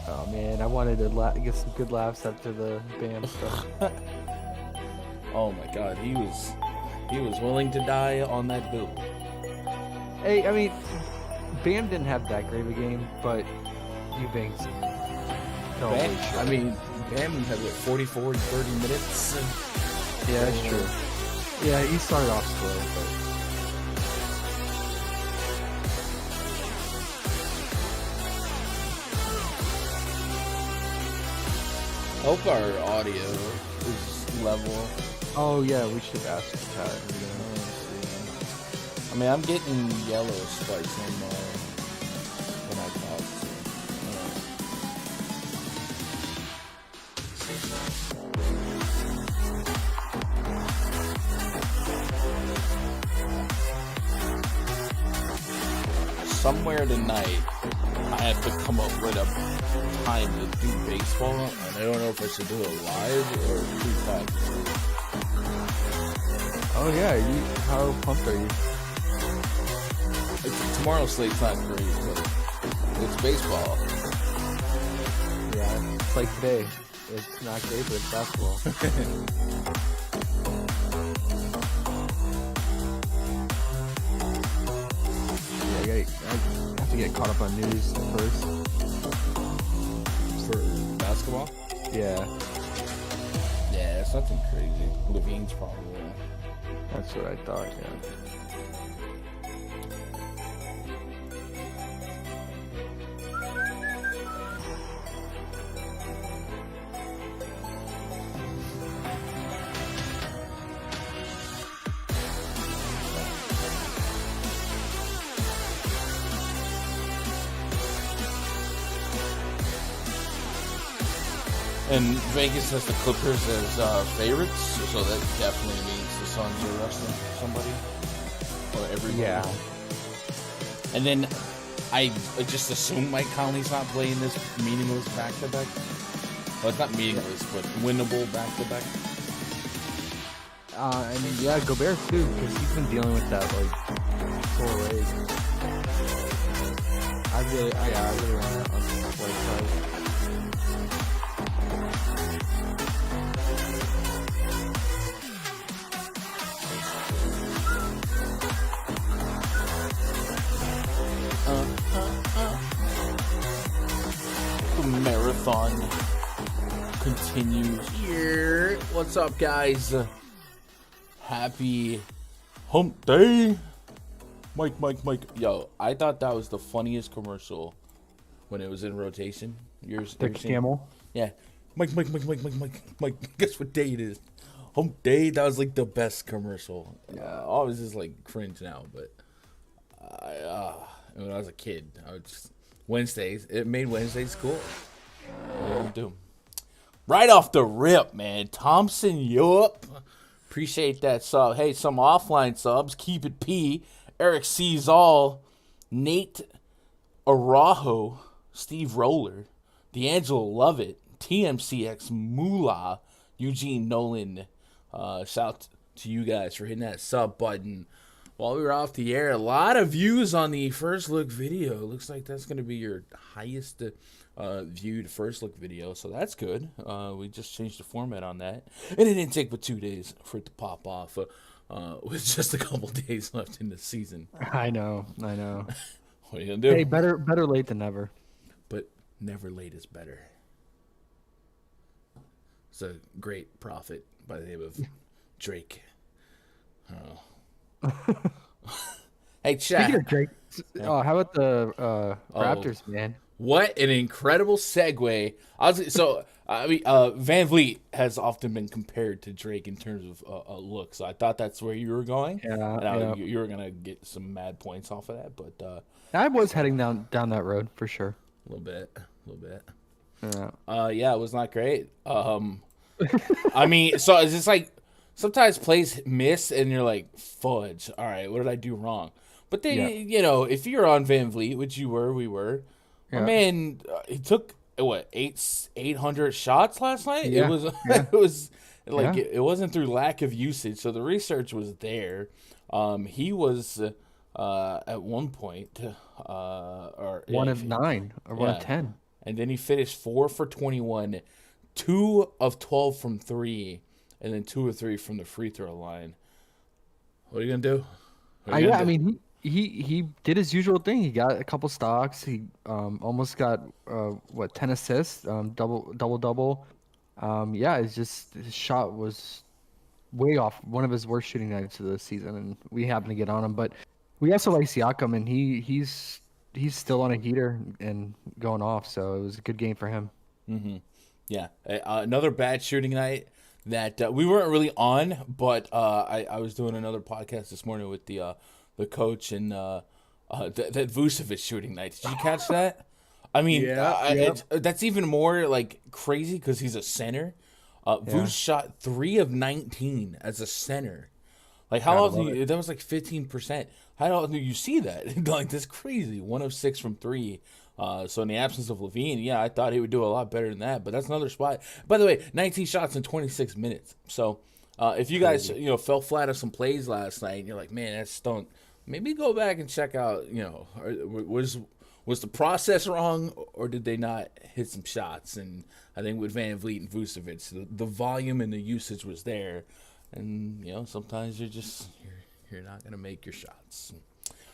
Oh man, I wanted to get some good laughs after the Bam stuff. Oh my God, he was willing to die on that bill. Hey, I mean, Bam didn't have that great of a game, but Eubanks totally Bam, should. I mean, Bam had what 44 30 minutes. Yeah, that's true. Yeah, he started off slow, but I hope our audio is level. oh yeah, we should ask Pat. I mean, I'm getting yellow spikes on my when I talk. Somewhere tonight, I have to come up with a time to do baseball, and I don't know if I should do it live or pre-practice. Oh yeah, how pumped are you? Tomorrow's slate's not great, but it's baseball. Yeah, it's like today. It's not great, but it's basketball. Yeah, I have to get caught up on news first. For basketball? Yeah, Yeah, it's nothing crazy. Levine's probably. that's what I thought. Yeah. And Vegas has the Clippers as favorites, so that definitely means the Suns are resting somebody or everybody. Yeah. And then I just assume Mike Conley's not playing this meaningless back-to-back. Well, it's not meaningless, but winnable back-to-back. And yeah, Gobert too, because he's been dealing with that like sore leg. I really want to on the white side. The marathon continues here. What's up, guys? Happy hump day. Mike. Yo, I thought that was the funniest commercial when it was in rotation. The camel. Yeah. Mike. Guess what day it is? Hump day. That was like the best commercial. I was just like cringe now, but when I was a kid, I would just Wednesdays. It made Wednesdays cool. What do you do? Right off the rip, man. Thompson, yup. Appreciate that sub. Hey, some offline subs. Keep it P. Eric Sees All. Nate Arajo. Steve Roller. D'Angelo Lovett. TMCX Moolah. Eugene Nolan. Shout to you guys for hitting that sub button. While we were off the air, a lot of views on the first look video. Looks like that's going to be your highest viewed first look video, so that's good. We just changed the format on that, and it didn't take but 2 days for it to pop off with just a couple days left in the season. I know. What are you going to do? Hey, better late than never. But never late is better. It's a great prophet by the name of Drake. Hey, chat. Speaking of Drake, how about the Raptors, man? What an incredible segue! Van Vliet has often been compared to Drake in terms of look, so I thought that's where you were going. Yeah. You were gonna get some mad points off of that, but I was heading down that road for sure. a little bit. Yeah. It was not great. I mean, so it's just like sometimes plays miss, and you're like, fudge. All right, what did I do wrong? But then, if you're on Van Vliet, which we were. Yeah. My man, he took 800 shots last night. Yeah. It was like it wasn't through lack of usage. So the research was there. He was at one point one of 9 or one of 10. and then he finished 4 for 21, 2 of 12 from 3, and then 2 of 3 from the free throw line. What are you gonna do? I mean, he did his usual thing. He got a couple stocks. He almost got 10 assists, double. Yeah, it's just his shot was way off. One of his worst shooting nights of the season, and we happened to get on him. But we also like Siakam, and he's still on a heater and going off. So it was a good game for him. Mm-hmm. Yeah, another bad shooting night that we weren't really on, but I was doing another podcast this morning with the coach and that Vucevic shooting night. Did you catch that? I mean, that's even more like crazy because he's a center. Vuce shot 3 of 19 as a center. Like how often? That was like 15%. How often do you see that? Like that's crazy. 1 of 6 from 3. So in the absence of LaVine, I thought he would do a lot better than that. But that's another spot. By the way, 19 shots in 26 minutes. So if you guys fell flat on some plays last night, and you're like, man, that's stunk. Maybe go back and check out. Was the process wrong, or did they not hit some shots? And I think with Van Vliet and Vucevic, the volume and the usage was there. And sometimes you're not gonna make your shots.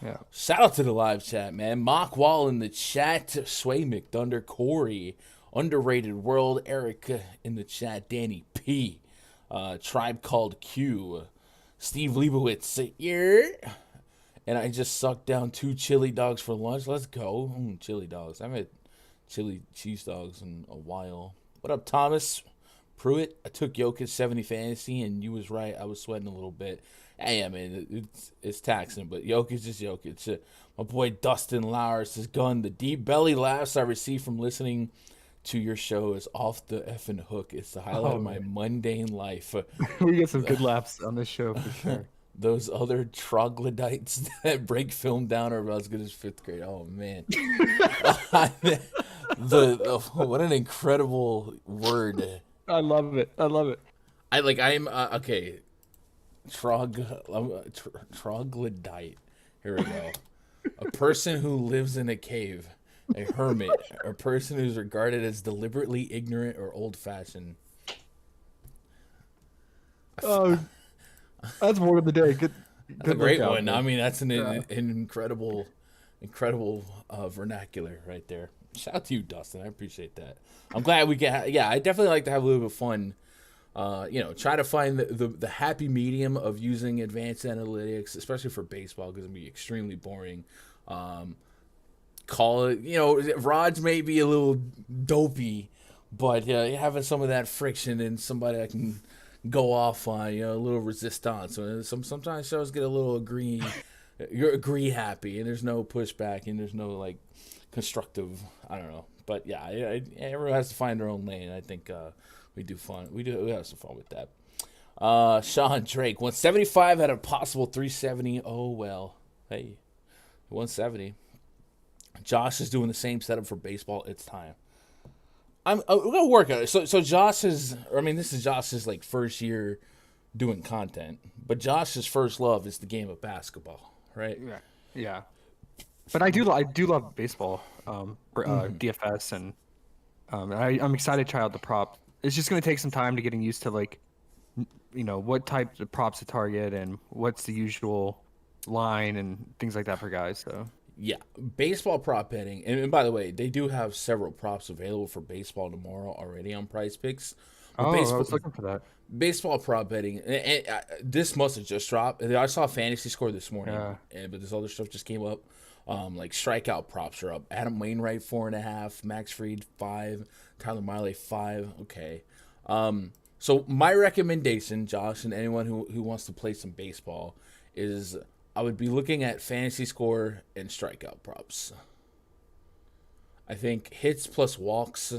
Yeah. Shout out to the live chat, man. Mock Wall in the chat. Sway McDunder, Corey, Underrated World, Eric in the chat, Danny P, Tribe Called Q, Steve Leibowitz, and I just sucked down 2 chili dogs for lunch. Let's go. Chili dogs. I haven't had chili cheese dogs in a while. What up, Thomas Pruitt? I took Jokic 70 fantasy, and you was right. I was sweating a little bit. Hey, I mean, it's taxing, but Jokic is Jokic. My boy Dustin Lowers has gone. The deep belly laughs I receive from listening to your show is off the effing hook. It's the highlight of my mundane life. We get some good laughs on this show for sure. Those other troglodytes that break film down are about as good as 5th grade. Oh, man. What an incredible word. I love it. Okay. Troglodyte. Here we go. A person who lives in a cave, a hermit, a person who's regarded as deliberately ignorant or old-fashioned. Oh, that's word of the day. Good That's a great one. Man. I mean, that's an incredible vernacular right there. Shout out to you, Dustin. I appreciate that. I'm glad we get. I definitely like to have a little bit of fun. Try to find the happy medium of using advanced analytics, especially for baseball, because it'll be extremely boring. Call it, Raj may be a little dopey, but having some of that friction and somebody that can go off on, a little resistance. So sometimes shows get a little agree happy, and there's no pushback, and there's no like constructive. I don't know, but everyone has to find their own lane. I think. We do fun. We have some fun with that. Sean Drake, 175 at a possible 370. Oh well, hey, 170. Josh is doing the same setup for baseball. It's time. We're gonna work on it. So Josh is. This is Josh's like first year doing content, but Josh's first love is the game of basketball, right? Yeah. But I do love baseball, DFS, and I'm excited to try out the prop. It's just going to take some time to getting used to what type of props to target and what's the usual line and things like that for guys. So yeah, baseball prop betting, and by the way, they do have several props available for baseball tomorrow already on PrizePicks. I was looking for that. Baseball prop betting, and this must have just dropped. I saw a fantasy score this morning, but this other stuff just came up. Like strikeout props are up. Adam Wainwright 4.5, Max Fried 5, Tyler Miley 5. Okay. So my recommendation, Josh, and anyone who wants to play some baseball, is I would be looking at fantasy score and strikeout props. I think hits plus walks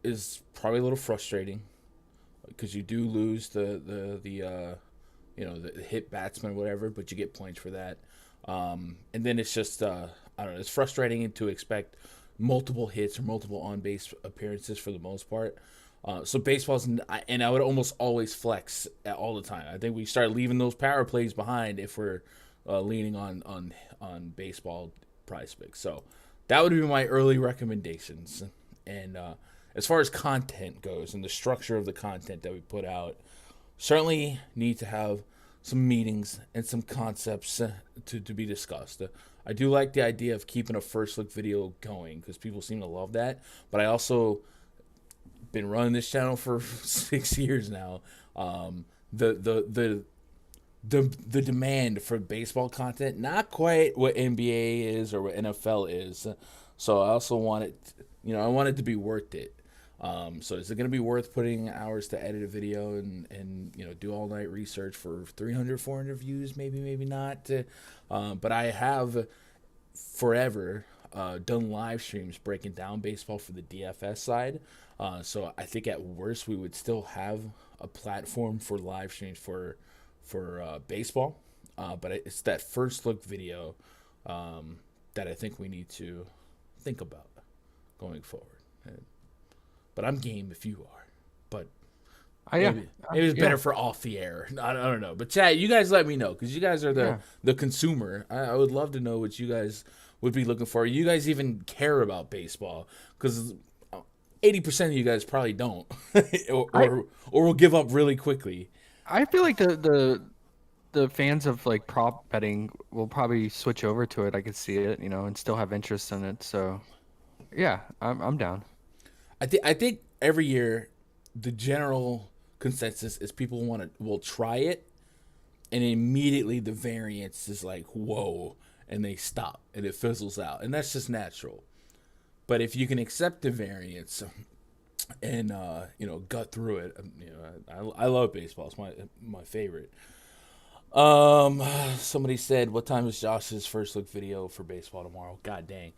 is probably a little frustrating because you do lose the hit batsman or whatever, but you get points for that. And then it's just I don't know. It's frustrating to expect multiple hits or multiple on-base appearances for the most part. So baseball's, and I would almost always flex all the time. I think we start leaving those power plays behind if we're leaning on baseball PrizePicks. So that would be my early recommendations. And as far as content goes and the structure of the content that we put out, certainly need to have some meetings and some concepts to be discussed. I do like the idea of keeping a first look video going because people seem to love that. But I also been running this channel for 6 years now. The demand for baseball content, not quite what NBA is or what NFL is. So I also want it, I want it to be worth it. So is it going to be worth putting hours to edit a video and do all night research for 300, 400 views? Maybe not. But I have forever done live streams breaking down baseball for the DFS side. So I think at worst we would still have a platform for live streams for baseball. But it's that first look video that I think we need to think about going forward. But I'm game if you are. But maybe it's better for off the air. I don't know. But chat, you guys let me know because you guys are the consumer. I would love to know what you guys would be looking for. You guys even care about baseball because 80% of you guys probably don't, or will give up really quickly. I feel like the fans of like prop betting will probably switch over to it. I could see it, and still have interest in it. So, yeah, I'm down. I think every year the general consensus is people will try it, and immediately the variance is like whoa, and they stop and it fizzles out, and that's just natural. But if you can accept the variance and gut through it, I love baseball. It's my favorite. Somebody said, what time is Josh's first look video for baseball tomorrow? God dang.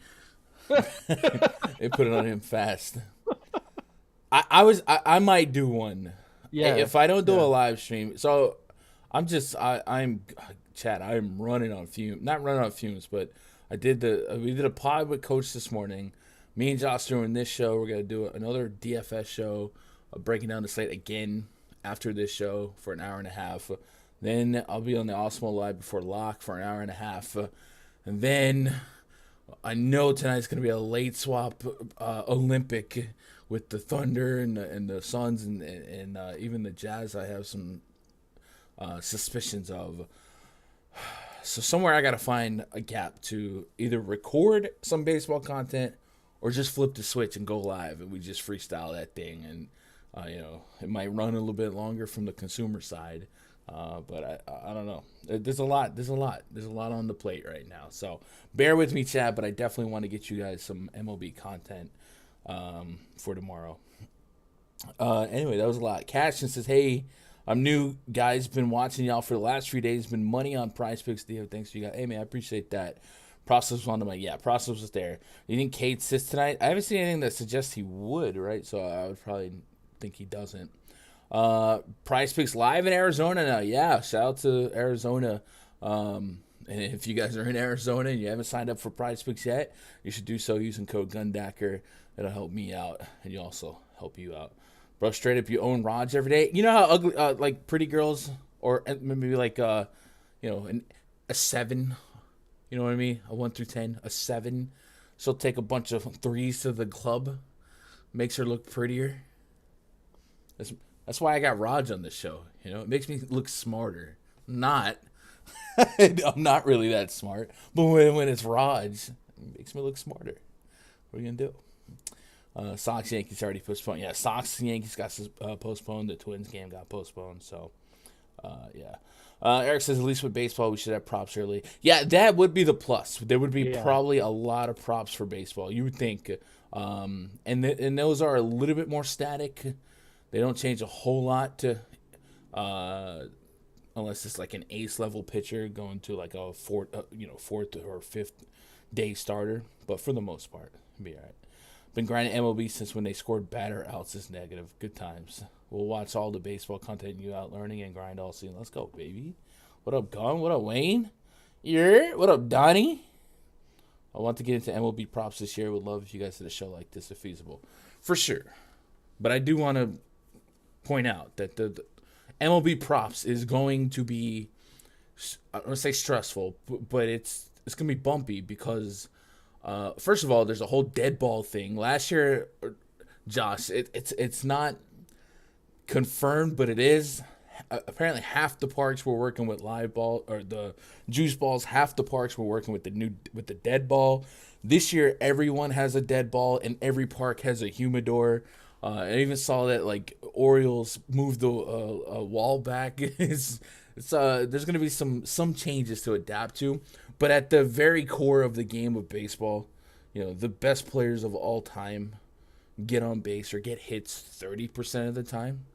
They put it on him fast. I might do one. Yeah. If I don't do a live stream. So I'm running on fumes. Not running on fumes, but we did a pod with Coach this morning. Me and Josh doing this show. We're gonna do another DFS show, breaking down the slate again after this show for an hour and a half. Then I'll be on the Osmo Live before lock for an hour and a half, and then I know tonight's gonna be a late swap Olympic with the Thunder and the Suns and even the Jazz. I have some suspicions of. So somewhere I gotta find a gap to either record some baseball content or just flip the switch and go live, and we just freestyle that thing. And it might run a little bit longer from the consumer side, but I don't know. There's a lot on the plate right now. So bear with me, Chad, but I definitely want to get you guys some MLB content for tomorrow. Anyway, that was a lot. Cashin says, "Hey, I'm new, guys. Been watching y'all for the last 3 days. Been money on PrizePicks. Thanks to you guys. Hey, man, I appreciate that." Process was on the Process was there. You think Cade sits tonight? I haven't seen anything that suggests he would, right? So I would probably think he doesn't. PrizePicks live in Arizona now. Yeah, shout out to Arizona. And if you guys are in Arizona and you haven't signed up for PrizePicks yet, you should do so using code GUNDACKER. It'll help me out, and you also help you out. Bro, straight up, you own rods every day. You know how ugly, like pretty girls, or maybe like, a 7. You know what I mean? A 1 through 10, a 7. She'll take a bunch of 3s to the club. Makes her look prettier. That's why I got Raj on this show. It makes me look smarter. I'm not really that smart. But when it's Raj, it makes me look smarter. What are you going to do? Sox Yankees already postponed. Yeah, Sox Yankees got postponed. The Twins game got postponed. So, yeah. Eric says, at least with baseball, we should have props early. Yeah, that would be the plus. There would be probably a lot of props for baseball, you would think. And those are a little bit more static. They don't change a whole lot to, unless it's like an ace level pitcher going to like a fourth or fifth day starter. But for the most part, it'll be all right. Been grinding MLB since when they scored batter outs is negative. Good times. We'll watch all the baseball content you out learning and grind all season. Let's go, baby. What up, Gun? What up, Wayne? Yeah. What up, Donnie? I want to get into MLB props this year. Would love if you guys did a show like this if feasible. For sure. But I do want to point out that the MLB props is going to be, I don't want to say stressful, but it's going to be bumpy because First of all, there's a whole dead ball thing. Last year, Josh, it's not confirmed, but it is. Apparently, half the parks were working with live ball or the juice balls. Half the parks were working with the dead ball. This year, everyone has a dead ball, and every park has a humidor. I even saw that like Orioles moved the wall back. There's going to be some changes to adapt to, but at the very core of the game of baseball, the best players of all time get on base or get hits 30% of the time.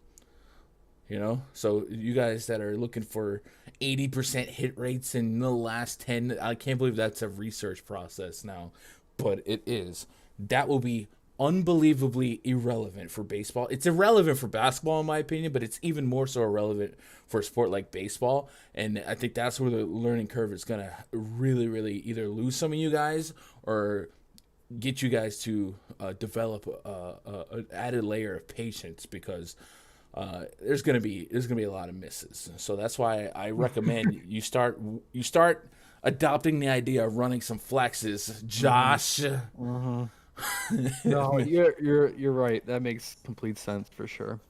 So you guys that are looking for 80% hit rates in the last 10, I can't believe that's a research process now, but it is. That will be unbelievably irrelevant for baseball. It's irrelevant for basketball, in my opinion, but it's even more so irrelevant for a sport like baseball. And I think that's where the learning curve is going to really, really either lose some of you guys or get you guys to develop an added layer of patience, because there's gonna be a lot of misses. So that's why I recommend you start adopting the idea of running some flexes, Josh. Mm-hmm. No, you're right. That makes complete sense for sure.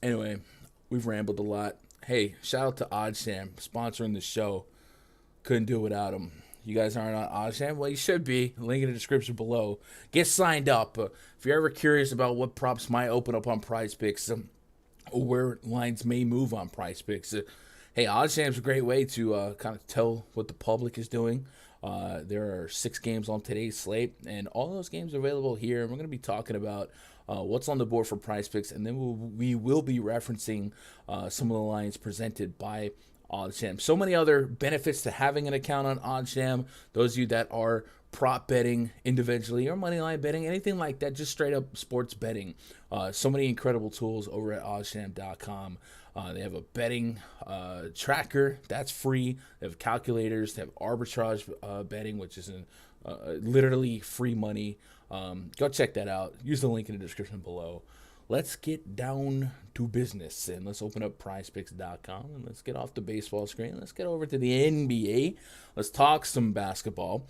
Anyway, we've rambled a lot. Hey, shout out to ODDSJAM sponsoring the show. Couldn't do it without them. You guys aren't on ODDSJAM? Well, you should be. Link in the description below. Get signed up. If you're ever curious about what props might open up on PrizePicks, or where lines may move on PrizePicks, hey, ODDSJAM is a great way to kind of tell what the public is doing. There are 6 games on today's slate, and all those games are available here. And we're going to be talking about what's on the board for PrizePicks, and then we will be referencing some of the lines presented by ODDSJAM. So many other benefits to having an account on ODDSJAM. Those of you that are prop betting individually or moneyline betting, anything like that, just straight up sports betting. So many incredible tools over at oddsjam.com. They have a betting tracker that's free. They have calculators. They have arbitrage betting, which is literally free money. Go check that out. Use the link in the description below. Let's get down to business, and let's open up PrizePicks.com, and let's get off the baseball screen. Let's get over to the NBA. Let's talk some basketball.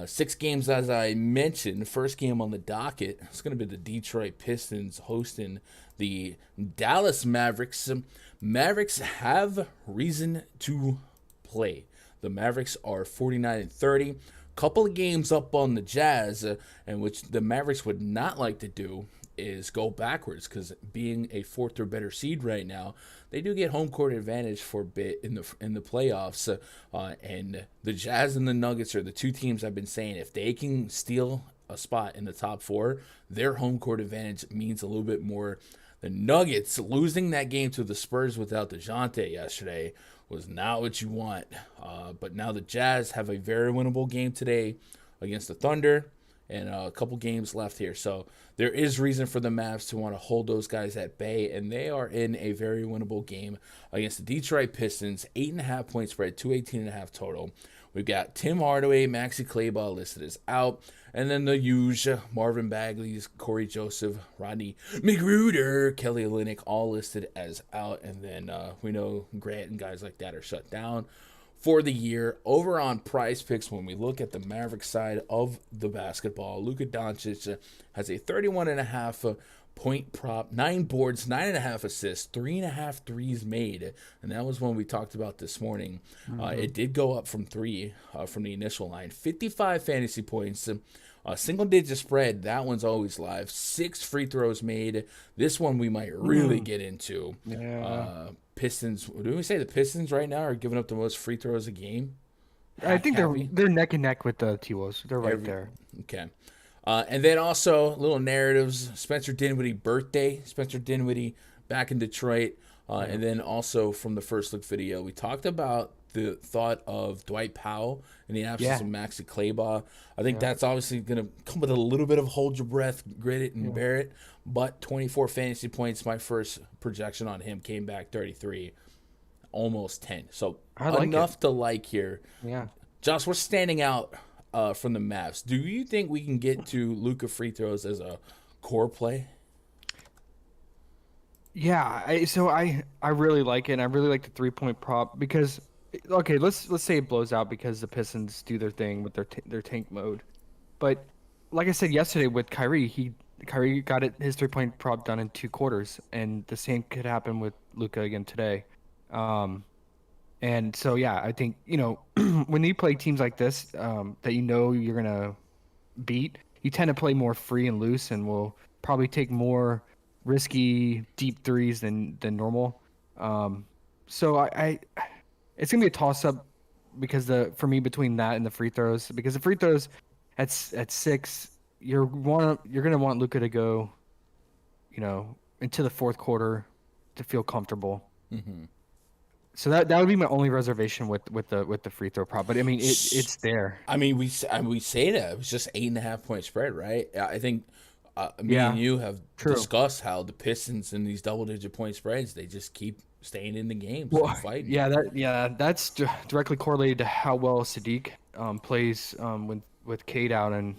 6 games, as I mentioned. First game on the docket, it's going to be the Detroit Pistons hosting the Dallas Mavericks. Mavericks have reason to play. The Mavericks are 49-30. Couple of games up on the Jazz, and which the Mavericks would not like to do is go backwards, because being a 4th or better seed right now, they do get home court advantage for a bit in the playoffs. And the Jazz and the Nuggets are the 2 teams I've been saying, if they can steal a spot in the top 4, their home court advantage means a little bit more. The Nuggets losing that game to the Spurs without DeJounte yesterday was not what you want. But now the Jazz have a very winnable game today against the Thunder, and a couple games left here. So there is reason for the Mavs to want to hold those guys at bay, and they are in a very winnable game against the Detroit Pistons. 8.5 point spread, 218.5 total. We've got Tim Hardaway, Maxi Kleber listed as out, and then the usual Marvin Bagley, Corey Joseph, Rodney McGruder, Kelly Olynyk, all listed as out, and then we know Grant and guys like that are shut down for the year. Over on PrizePicks, when we look at the Mavericks side of the basketball, Luka Doncic has a 31.5 point prop, 9 boards, 9.5 assists, 3.5 threes made, and that was one we talked about this morning. It did go up from 3 from the initial line. 55 fantasy points, single digit spread. That one's always live. 6 free throws made. This one we might really get into. Yeah. Pistons. Do we say the Pistons right now are giving up the most free throws a game? I think they're neck and neck with the T-Wolves. They're right there. Okay. And then also little narratives. Spencer Dinwiddie birthday. Spencer Dinwiddie back in Detroit. And then also from the first look video, we talked about the thought of Dwight Powell in the absence of Maxi Kleber. I think that's obviously going to come with a little bit of hold your breath, grit it, and bear it. But 24 fantasy points, my first projection on him came back 33, almost 10. So enough to like here. Yeah. Josh, we're standing out from the Mavs. Do you think we can get to Luka free throws as a core play? Yeah, I really like it. And I really like the 3-point prop, because Okay, let's say it blows out because the Pistons do their thing with their tank mode. But like I said yesterday with Kyrie, Kyrie got his 3-point prop done in 2 quarters, and the same could happen with Luka again today. Um, and so yeah, I think when you play teams like this that you're gonna beat, you tend to play more free and loose, and will probably take more risky deep threes than normal. Um, so it's gonna be a toss up because for me between that and the free throws, because the free throws at 6, you're gonna want Luka to go, into the fourth quarter to feel comfortable. Mm-hmm. So that would be my only reservation with the free throw prop. But I mean, it's there. I mean, we say that it was just 8.5 point spread, right? I think me and Yeah, you have true. discussed how the Pistons in these double-digit point spreads, they just keep staying in the games and Well, fighting. yeah, that's directly correlated to how well Sadiq plays with Cade out, and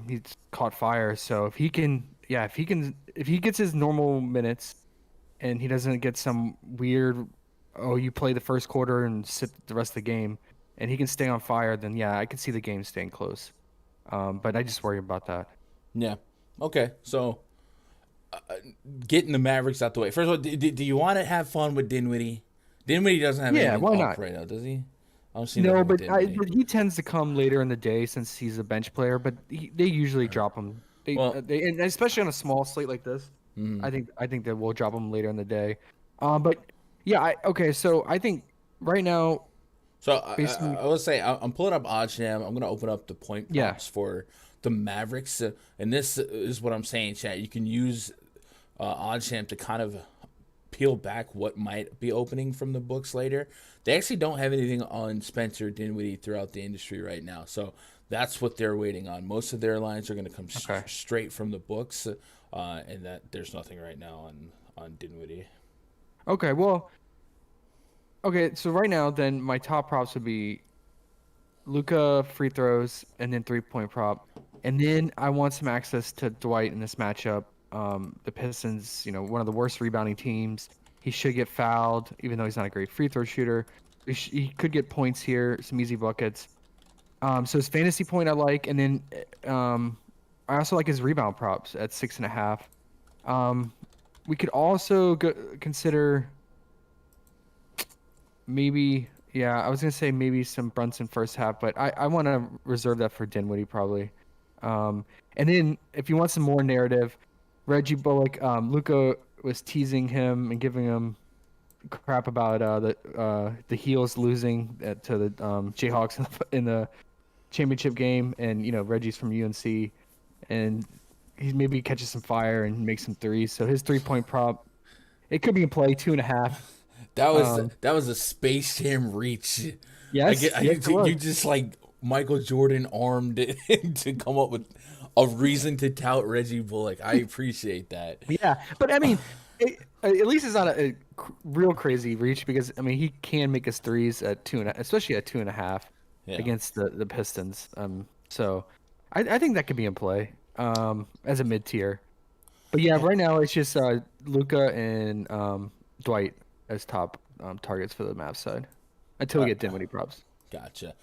he's caught fire. So if he gets his normal minutes and he doesn't get some weird, oh, you play the first quarter and sit the rest of the game, and he can stay on fire, then yeah, I can see the game staying close. But I just worry about that. Yeah. Okay. So getting the Mavericks out the way. First of all, do you want to have fun with Dinwiddie? Dinwiddie doesn't have Yeah, anything why up not? right now, does he? I don't see No, nothing with but Dinwiddie. but he tends to come later in the day since he's a bench player. But they usually drop him. Well, And especially on a small slate like this, mhm. I think that we'll drop him later in the day. But yeah, okay. So I think right now, So basically, I will say I'm pulling up ODDSJAM. I'm gonna open up the point yeah. props for the Mavericks, and this is what I'm saying, chat. You can use ODDSJAM to kind of peel back what might be opening from the books later. They actually don't have anything on Spencer Dinwiddie throughout the industry right now, so that's what they're waiting on. Most of their lines are going to come Okay. straight from the books, and that there's nothing right now on Dinwiddie. Okay. Well. Okay. So right now, then my top props would be Luca free throws and then 3-point prop. And then I want some access to Dwight in this matchup. The Pistons, one of the worst rebounding teams. He should get fouled, even though he's not a great free throw shooter. He could get points here, some easy buckets. So his fantasy point I like, and then I also like his rebound props at 6.5. Um, we could also consider maybe, yeah, I was gonna say maybe some Brunson first half, but I want to reserve that for Dinwiddie probably. Um, and then if you want some more narrative, Reggie Bullock, Luca was teasing him and giving him crap about the Heels losing to the Jayhawks in the championship game, and Reggie's from UNC, and he maybe catches some fire and makes some threes. So his 3-point prop, it could be in play 2.5. Um, That was a Space Jam reach. yes, it was. You just like Michael Jordan armed it to come up with a reason to tout Reggie Bullock. I appreciate that. Yeah, but I mean, at least it's not a real crazy reach because I mean he can make his threes at especially at 2.5 Yeah. against the Pistons. So I think that could be in play as a mid tier. But yeah, right now it's just Luca and Dwight as top targets for the Mavs side until we get Dinwiddie props. Gotcha.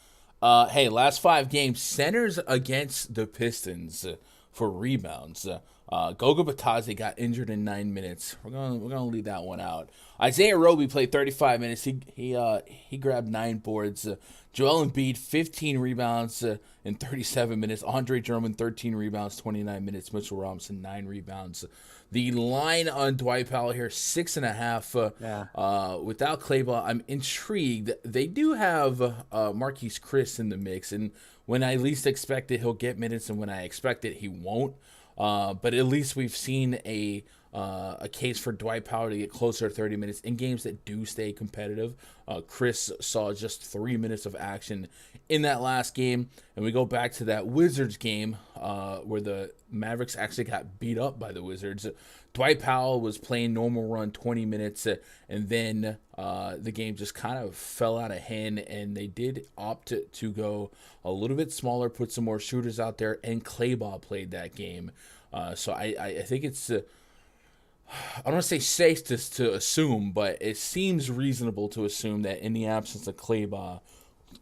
Hey, last 5 games, centers against the Pistons for rebounds. Goga Batadze got injured in 9 minutes. We're gonna leave that one out. Isaiah Roby played 35 minutes. He grabbed 9 boards. Joel Embiid 15 rebounds in 37 minutes. Andre Drummond 13 rebounds, 29 minutes. Mitchell Robinson 9 rebounds. The line on Dwight Powell here 6.5. Yeah. Without Clayball, I'm intrigued. They do have Marquise Chris in the mix, and when I least expect it, he'll get minutes, and when I expect it, he won't. But at least we've seen a case for Dwight Powell to get closer to 30 minutes in games that do stay competitive. Chris saw just 3 minutes of action in that last game, and we go back to that Wizards game where the Mavericks actually got beat up by the Wizards. Dwight Powell was playing normal run 20 minutes, and then the game just kind of fell out of hand, and they did opt to go a little bit smaller, put some more shooters out there, and Clayball played that game. So I think it's I don't want to say safe to assume, but it seems reasonable to assume that in the absence of Kleber,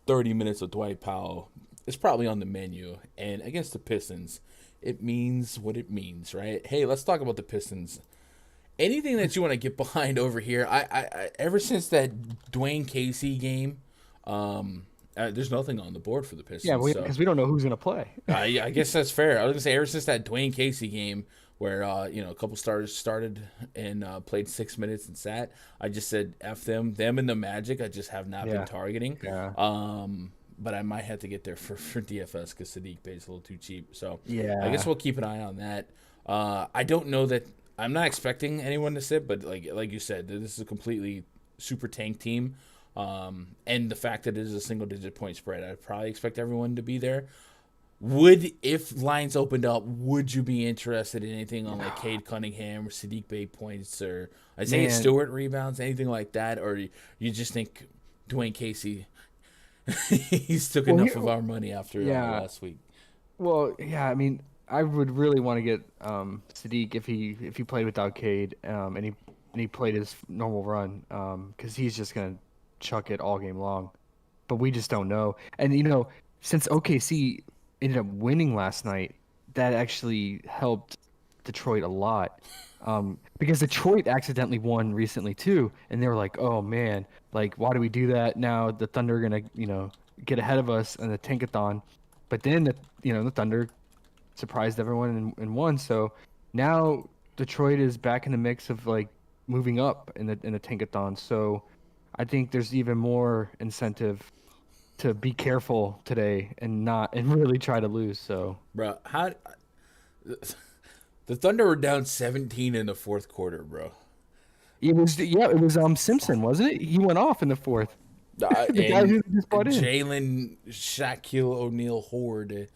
30 minutes of Dwight Powell is probably on the menu. And against the Pistons, it means what it means, right? Hey, let's talk about the Pistons. Anything that you want to get behind over here, I ever since that Dwayne Casey game, there's nothing on the board for the Pistons. Yeah, because we don't know who's gonna play. I guess that's fair. I was gonna say ever since that Dwayne Casey game where a couple starters started and played 6 minutes and sat, I just said F them and the Magic. I just have not been targeting. Yeah. But I might have to get there for DFS because Sadiq pays a little too cheap. So Yeah. I guess we'll keep an eye on that. I don't know that I'm not expecting anyone to sit, but like you said, this is a completely super tank team. And the fact that it is a single digit point spread, I'd probably expect everyone to be there. If lines opened up, would you be interested in anything on like Cade Cunningham or Sadiq Bey points or Isaiah Stewart rebounds, anything like that? Or you just think Dwayne Casey, he's took enough of our money after last week? Well, yeah, I mean, I would really want to get Sadiq if he played without Cade and he played his normal run because he's just gonna chuck it all game long, but we just don't know. And since OKC ended up winning last night, that actually helped Detroit a lot because Detroit accidentally won recently too, and they were like, oh man, like why do we do that now? The Thunder are gonna get ahead of us in the tankathon, but then the Thunder surprised everyone and won. So now Detroit is back in the mix of like moving up in the tankathon. So I think there's even more incentive to be careful today and really try to lose. So, bro, the Thunder were down 17 in the fourth quarter, bro. It was Simpson, wasn't it? He went off in the fourth. The guy who just brought in Jalen Shaquille O'Neal Horde,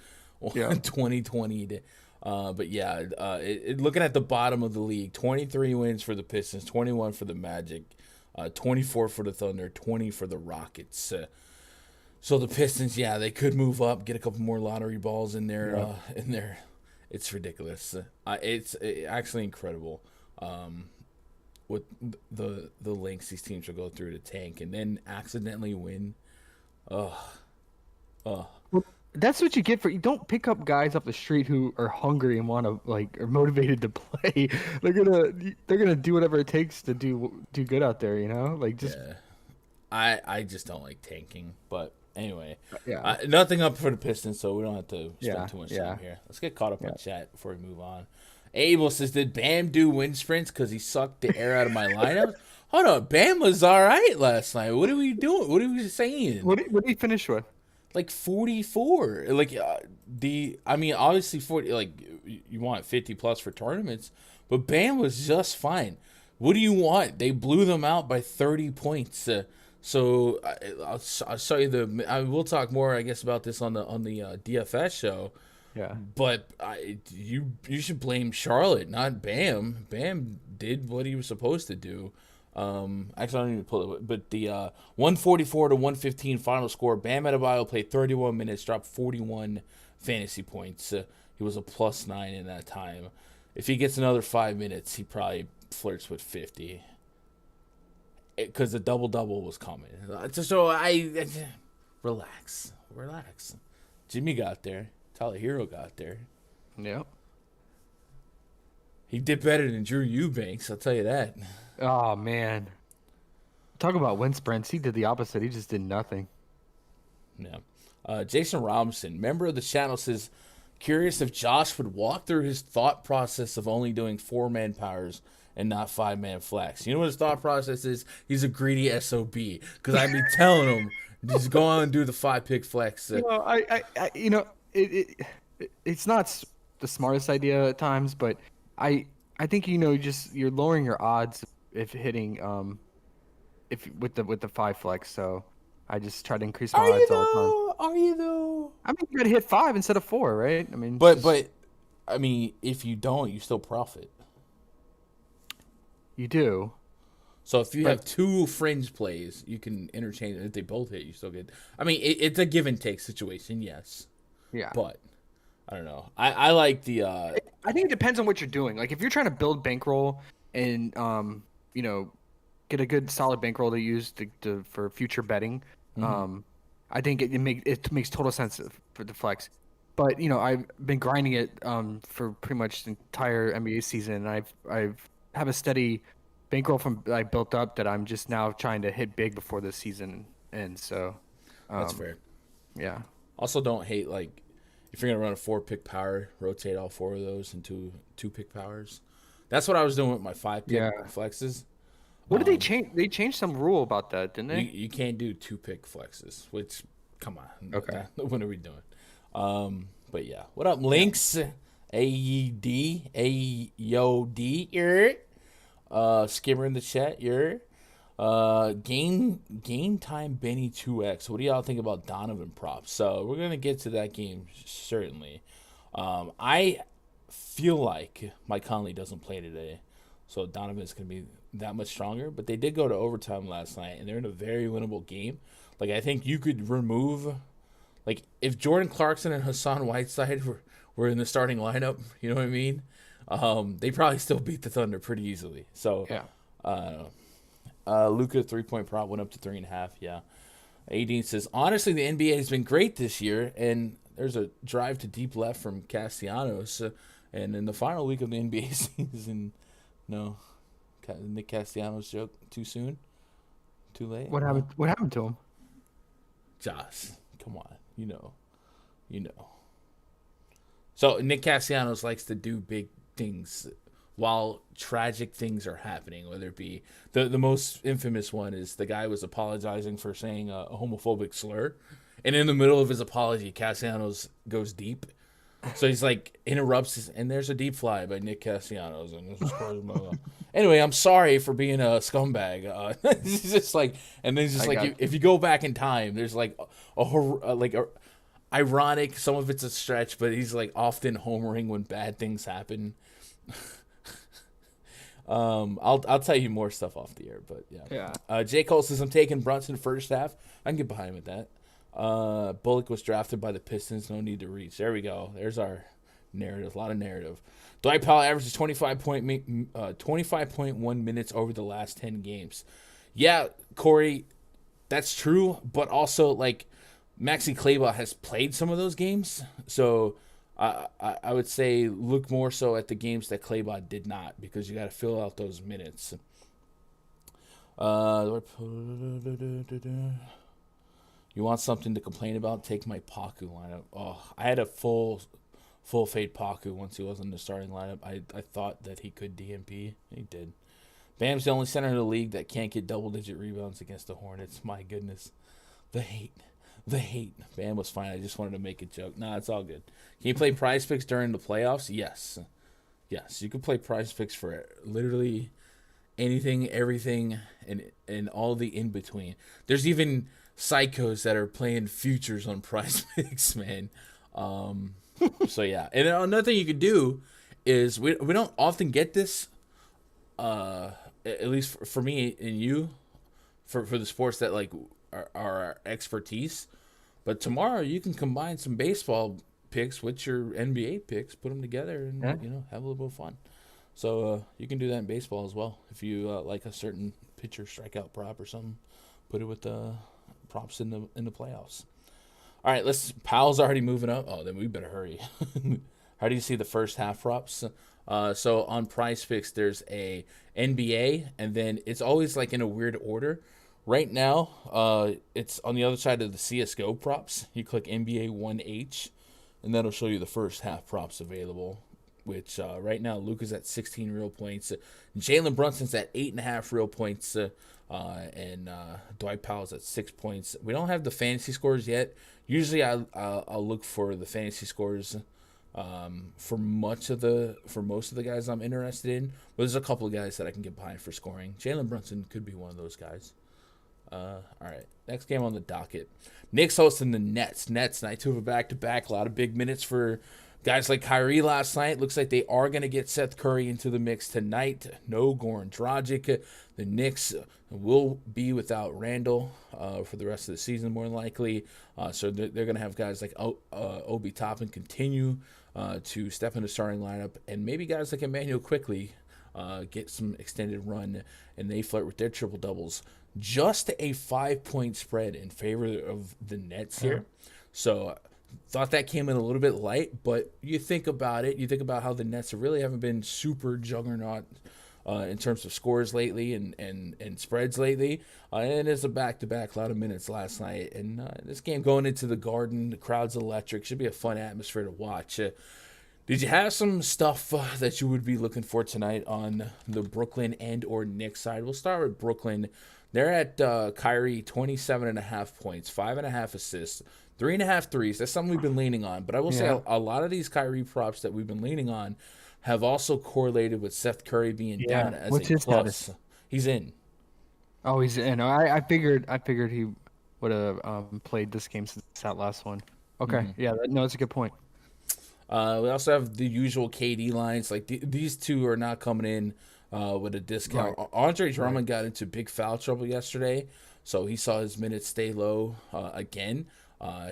2020. But yeah, looking at the bottom of the league, 23 wins for the Pistons, 21 for the Magic, 24 for the Thunder, 20 for the Rockets. So the Pistons, they could move up, get a couple more lottery balls in there. It's ridiculous. It's actually incredible what the lengths these teams will go through to tank and then accidentally win. That's what you get you don't pick up guys off the street who are hungry and want to are motivated to play. They're gonna do whatever it takes to do good out there. I just don't like tanking, but anyway, nothing up for the Pistons, so we don't have to spend too much time here. Let's get caught up on chat before we move on. Abel says, did Bam do wind sprints because he sucked the air out of my lineup? Hold on, Bam was all right last night. What are we doing? What are we saying? What did he finish with? Like 44. Obviously 40. Like you want 50 plus for tournaments, but Bam was just fine. What do you want? They blew them out by 30 points. So I'll show you we'll talk more, I guess, about this on the DFS show. Yeah. But you should blame Charlotte, not Bam. Bam did what he was supposed to do. Actually, I don't even pull it. But the 144 to 115 final score. Bam Adebayo played 31 minutes, dropped 41 fantasy points. He was a +9 in that time. If he gets another 5 minutes, he probably flirts with 50. Because the double-double was coming. So relax. Jimmy got there. Tyler Hero got there. Yep. He did better than Drew Eubanks, I'll tell you that. Oh, man. Talk about wind sprints. He did the opposite. He just did nothing. Yeah. Jason Robinson, member of the channel, says, curious if Josh would walk through his thought process of only doing 4-man powers and not 5-man flex. You know what his thought process is? He's a greedy SOB. Because I'd be telling him, just go on and do the 5-pick flex. It's not the smartest idea at times, but I think you're lowering your odds if hitting with the 5 flex. So I just try to increase my odds all the time. Are you though? I mean, you gotta hit 5 instead of 4, right? I mean, but if you don't, you still profit. You do. So if you have 2 fringe plays, you can interchange. If they both hit, you still get. I mean, it's a give and take situation, yes. Yeah. But I don't know. I like the. I think it depends on what you're doing. Like if you're trying to build bankroll and you know, get a good solid bankroll to use for future betting. I think it makes total sense for the flex. But I've been grinding it for pretty much the entire NBA season, and I've have a steady bankroll from I built up that I'm just now trying to hit big before this season ends. So, That's fair. yeah. Also, don't hate if you're gonna run a 4-pick power, rotate all 4 of those into 2-pick powers. That's what I was doing with my 5-pick flexes. What did they change? They changed some rule about that, didn't they? You can't do 2-pick flexes, which, come on. Okay. What are we doing? But yeah. What up, Lynx? AED. AEOD. Skimmer in the chat. Game time Benny 2X. What do y'all think about Donovan props? So we're going to get to that game, certainly. I feel like Mike Conley doesn't play today. So Donovan's going to be that much stronger. But they did go to overtime last night, and they're in a very winnable game. I think you could remove, if Jordan Clarkson and Hassan Whiteside were in the starting lineup, you know what I mean? They probably still beat the Thunder pretty easily. So, Yeah. Luka 3-point prop went up to 3.5. Yeah. Aideen says, honestly, the NBA has been great this year, and there's a drive to deep left from Castellanos. And in the final week of the NBA season, no, Nick Castellanos joke too soon, too late. What happened? What happened to him? Josh, come on, you know. So Nick Castellanos likes to do big things while tragic things are happening, whether it be the most infamous one is the guy was apologizing for saying a homophobic slur, and in the middle of his apology, Castellanos goes deep. So he's interrupts, and there's a deep fly by Nick Castellanos, and this is anyway. I'm sorry for being a scumbag. It's just and then it's just if you go back in time, there's a ironic. Some of it's a stretch, but he's often homering when bad things happen. I'll tell you more stuff off the air, but yeah. J. Cole says I'm taking Brunson first half. I can get behind with that. Bullock was drafted by the Pistons. No need to reach. There we go. There's our narrative. A lot of narrative. Dwight Powell averages 25.1 minutes over the last 10 games. Yeah, Corey, that's true. But also, Maxi Kleber has played some of those games. So I would say look more so at the games that Kleber did not, because you got to fill out those minutes. You want something to complain about? Take my Paku lineup. Oh, I had a full fade Paku once he was in the starting lineup. I thought that he could DMP. He did. Bam's the only center in the league that can't get double-digit rebounds against the Hornets. My goodness. The hate. Bam was fine. I just wanted to make a joke. Nah, it's all good. Can you play PrizePicks during the playoffs? Yes. Yes, you can play PrizePicks for literally anything, everything, and all the in-between. There's even psychos that are playing futures on PrizePicks, man. So yeah, and another thing you could do is we don't often get this, at least for me and you, for the sports that are our expertise. But tomorrow you can combine some baseball picks with your NBA picks, put them together, and have a little bit of fun. So you can do that in baseball as well if you like a certain pitcher strikeout prop or something. Put it with the props in the playoffs. All right, Powell's already moving up. Oh, then we better hurry. How do you see the first half props? So on PrizePicks, there's a NBA, and then it's always in a weird order. Right now, it's on the other side of the CSGO props. You click NBA 1H, and that'll show you the first half props available, which right now Luka's at 16 real points. Jalen Brunson's at 8.5 real points. And Dwight Powell's at 6 points. We don't have the fantasy scores yet. Usually I'll look for the fantasy scores for most of the guys I'm interested in. But there's a couple of guys that I can get behind for scoring. Jalen Brunson could be one of those guys. All right, next game on the docket. Knicks hosting the Nets. Night 2 of a back-to-back. A lot of big minutes for guys like Kyrie last night. Looks like they are going to get Seth Curry into the mix tonight. No Goran Dragic. The Knicks will be without Randall for the rest of the season, more than likely. So they're going to have guys like Obi Toppin continue to step in the starting lineup. And maybe guys like Emmanuel Quickly get some extended run, and they flirt with their triple doubles. Just a 5-point spread in favor of the Nets here. So thought that came in a little bit light, but you think about it. You think about how the Nets really haven't been super juggernaut in terms of scores lately and spreads lately. And it's a back-to-back, a lot of minutes last night. And this game going into the Garden, the crowd's electric. Should be a fun atmosphere to watch. Did you have some stuff that you would be looking for tonight on the Brooklyn and or Knicks side? We'll start with Brooklyn. They're at Kyrie, 27.5 points, 5.5 assists, 3.5 threes. That's something we've been leaning on. But I will say a lot of these Kyrie props that we've been leaning on have also correlated with Seth Curry being down as What's a his plus. status? He's in. Oh, he's in. I figured he would have played this game since that last one. Okay, yeah, that's a good point. We also have the usual KD lines. Like these two are not coming in with a discount. Right. Andre Drummond got into big foul trouble yesterday, so he saw his minutes stay low again.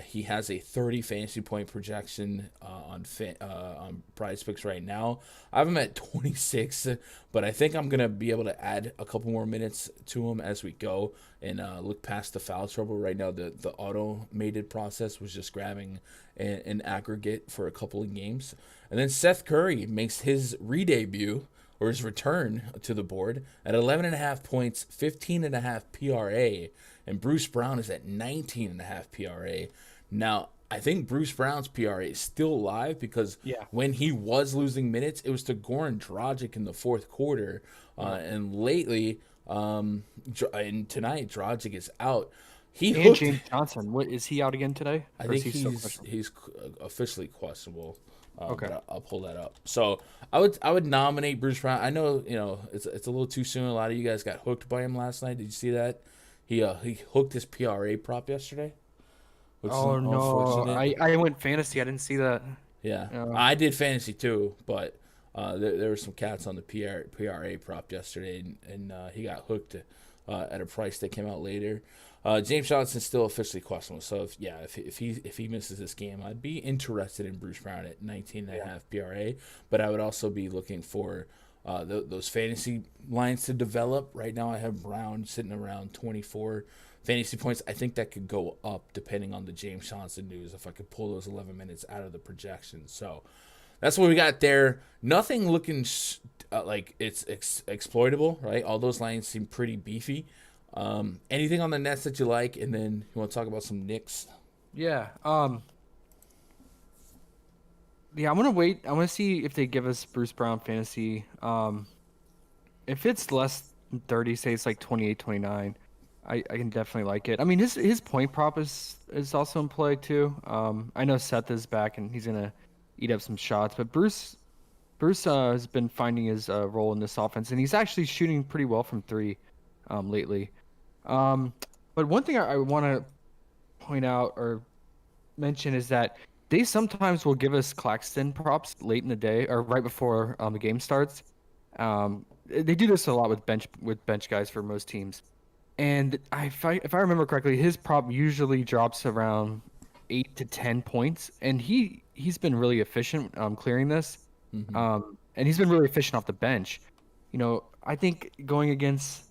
He has a 30 fantasy point projection on PrizePicks right now. I have him at 26, but I think I'm gonna be able to add a couple more minutes to him as we go and look past the foul trouble. Right now, the automated process was just grabbing an aggregate for a couple of games, and then Seth Curry makes his re-debut or his return to the board at 11.5 points, 15.5 PRA. And Bruce Brown is at 19.5 PRA. Now, I think Bruce Brown's PRA is still alive because when he was losing minutes, it was to Goran Dragic in the fourth quarter. And lately, and tonight, Dragic is out. And James Johnson, what is he out again today? I think he's officially questionable. Okay, but I'll pull that up. So I would nominate Bruce Brown. I know it's a little too soon. A lot of you guys got hooked by him last night. Did you see that? He hooked his PRA prop yesterday. Oh no! I went fantasy. I didn't see that. Yeah, I did fantasy too, but there were some cats on the PRA prop yesterday, and he got hooked at a price that came out later. James Johnson's still officially questionable, so if he misses this game, I'd be interested in Bruce Brown at 19.5 PRA, but I would also be looking for those fantasy lines to develop. Right now I have Brown sitting around 24 fantasy points. I think that could go up depending on the James Johnson news if I could pull those 11 minutes out of the projection. So that's what we got there. Nothing looking like it's exploitable, right? All those lines seem pretty beefy. Anything on the Nets that you like, and then you want to talk about some Knicks? Yeah. Yeah, I'm gonna wait. I want to see if they give us Bruce Brown fantasy. If it's less than 30, say it's like 28, 29, I can definitely like it. I mean, his point prop is also in play too. I know Seth is back and he's gonna eat up some shots, but Bruce has been finding his role in this offense, and he's actually shooting pretty well from three lately. But one thing I want to point out or mention is that they sometimes will give us Claxton props late in the day or right before the game starts. They do this a lot with bench guys for most teams. And if I remember correctly, his prop usually drops around 8 to 10 points, and he's been really efficient clearing this. And he's been really efficient off the bench. You know, I think going against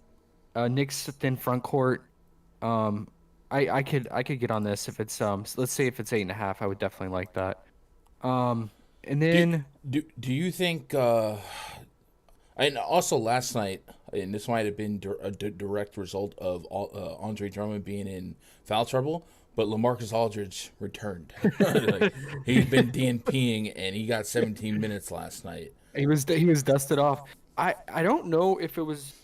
Knicks thin front court, I could get on this if it's let's say if it's 8.5, I would definitely like that. And then do you think? And also last night, and this might have been a direct result of Andre Drummond being in foul trouble, but LaMarcus Aldridge returned. Like, he's been DNPing, and he got 17 minutes last night. He was dusted off. I don't know if it was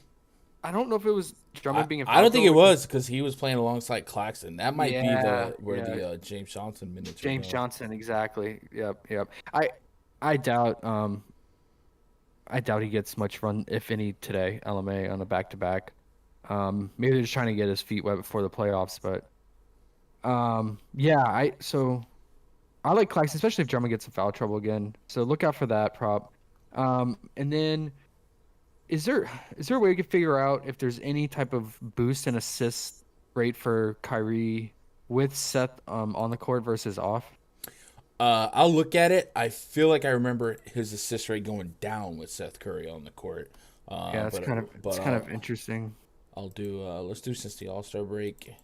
Drummond being in foul I don't think it trouble. was because he was playing alongside Claxton. That might be the James Johnson minutes. James Johnson, exactly. Yep. I doubt he gets much run, if any, today. LMA on a back-to-back. Maybe they're just trying to get his feet wet before the playoffs, but I like Claxton, especially if Drummond gets in foul trouble again. So look out for that prop. And then is there a way we could figure out if there's any type of boost and assist rate for Kyrie with Seth on the court versus off? I'll look at it. I feel like I remember his assist rate going down with Seth Curry on the court. Yeah, it's kind of interesting. I'll do. Let's do since the All-Star break.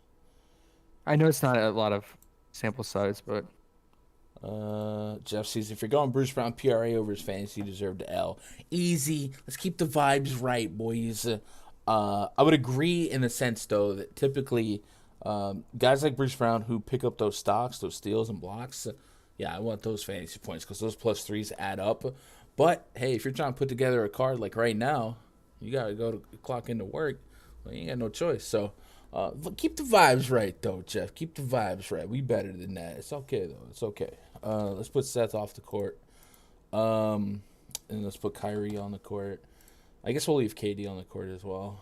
I know it's not a lot of sample size, but Jeff says if you're going Bruce Brown PRA over his fantasy, you deserve the L. Easy. Let's keep the vibes right, boys. I would agree in the sense though that typically guys like Bruce Brown who pick up those stocks, those steals and blocks. Yeah, I want those fantasy points because those plus threes add up. But hey, if you're trying to put together a card like right now, you gotta go to clock into work. Well, you ain't got no choice. So keep the vibes right though, Jeff. Keep the vibes right. We better than that. It's okay though. It's okay. Let's put Seth off the court. And let's put Kyrie on the court. I guess we'll leave KD on the court as well.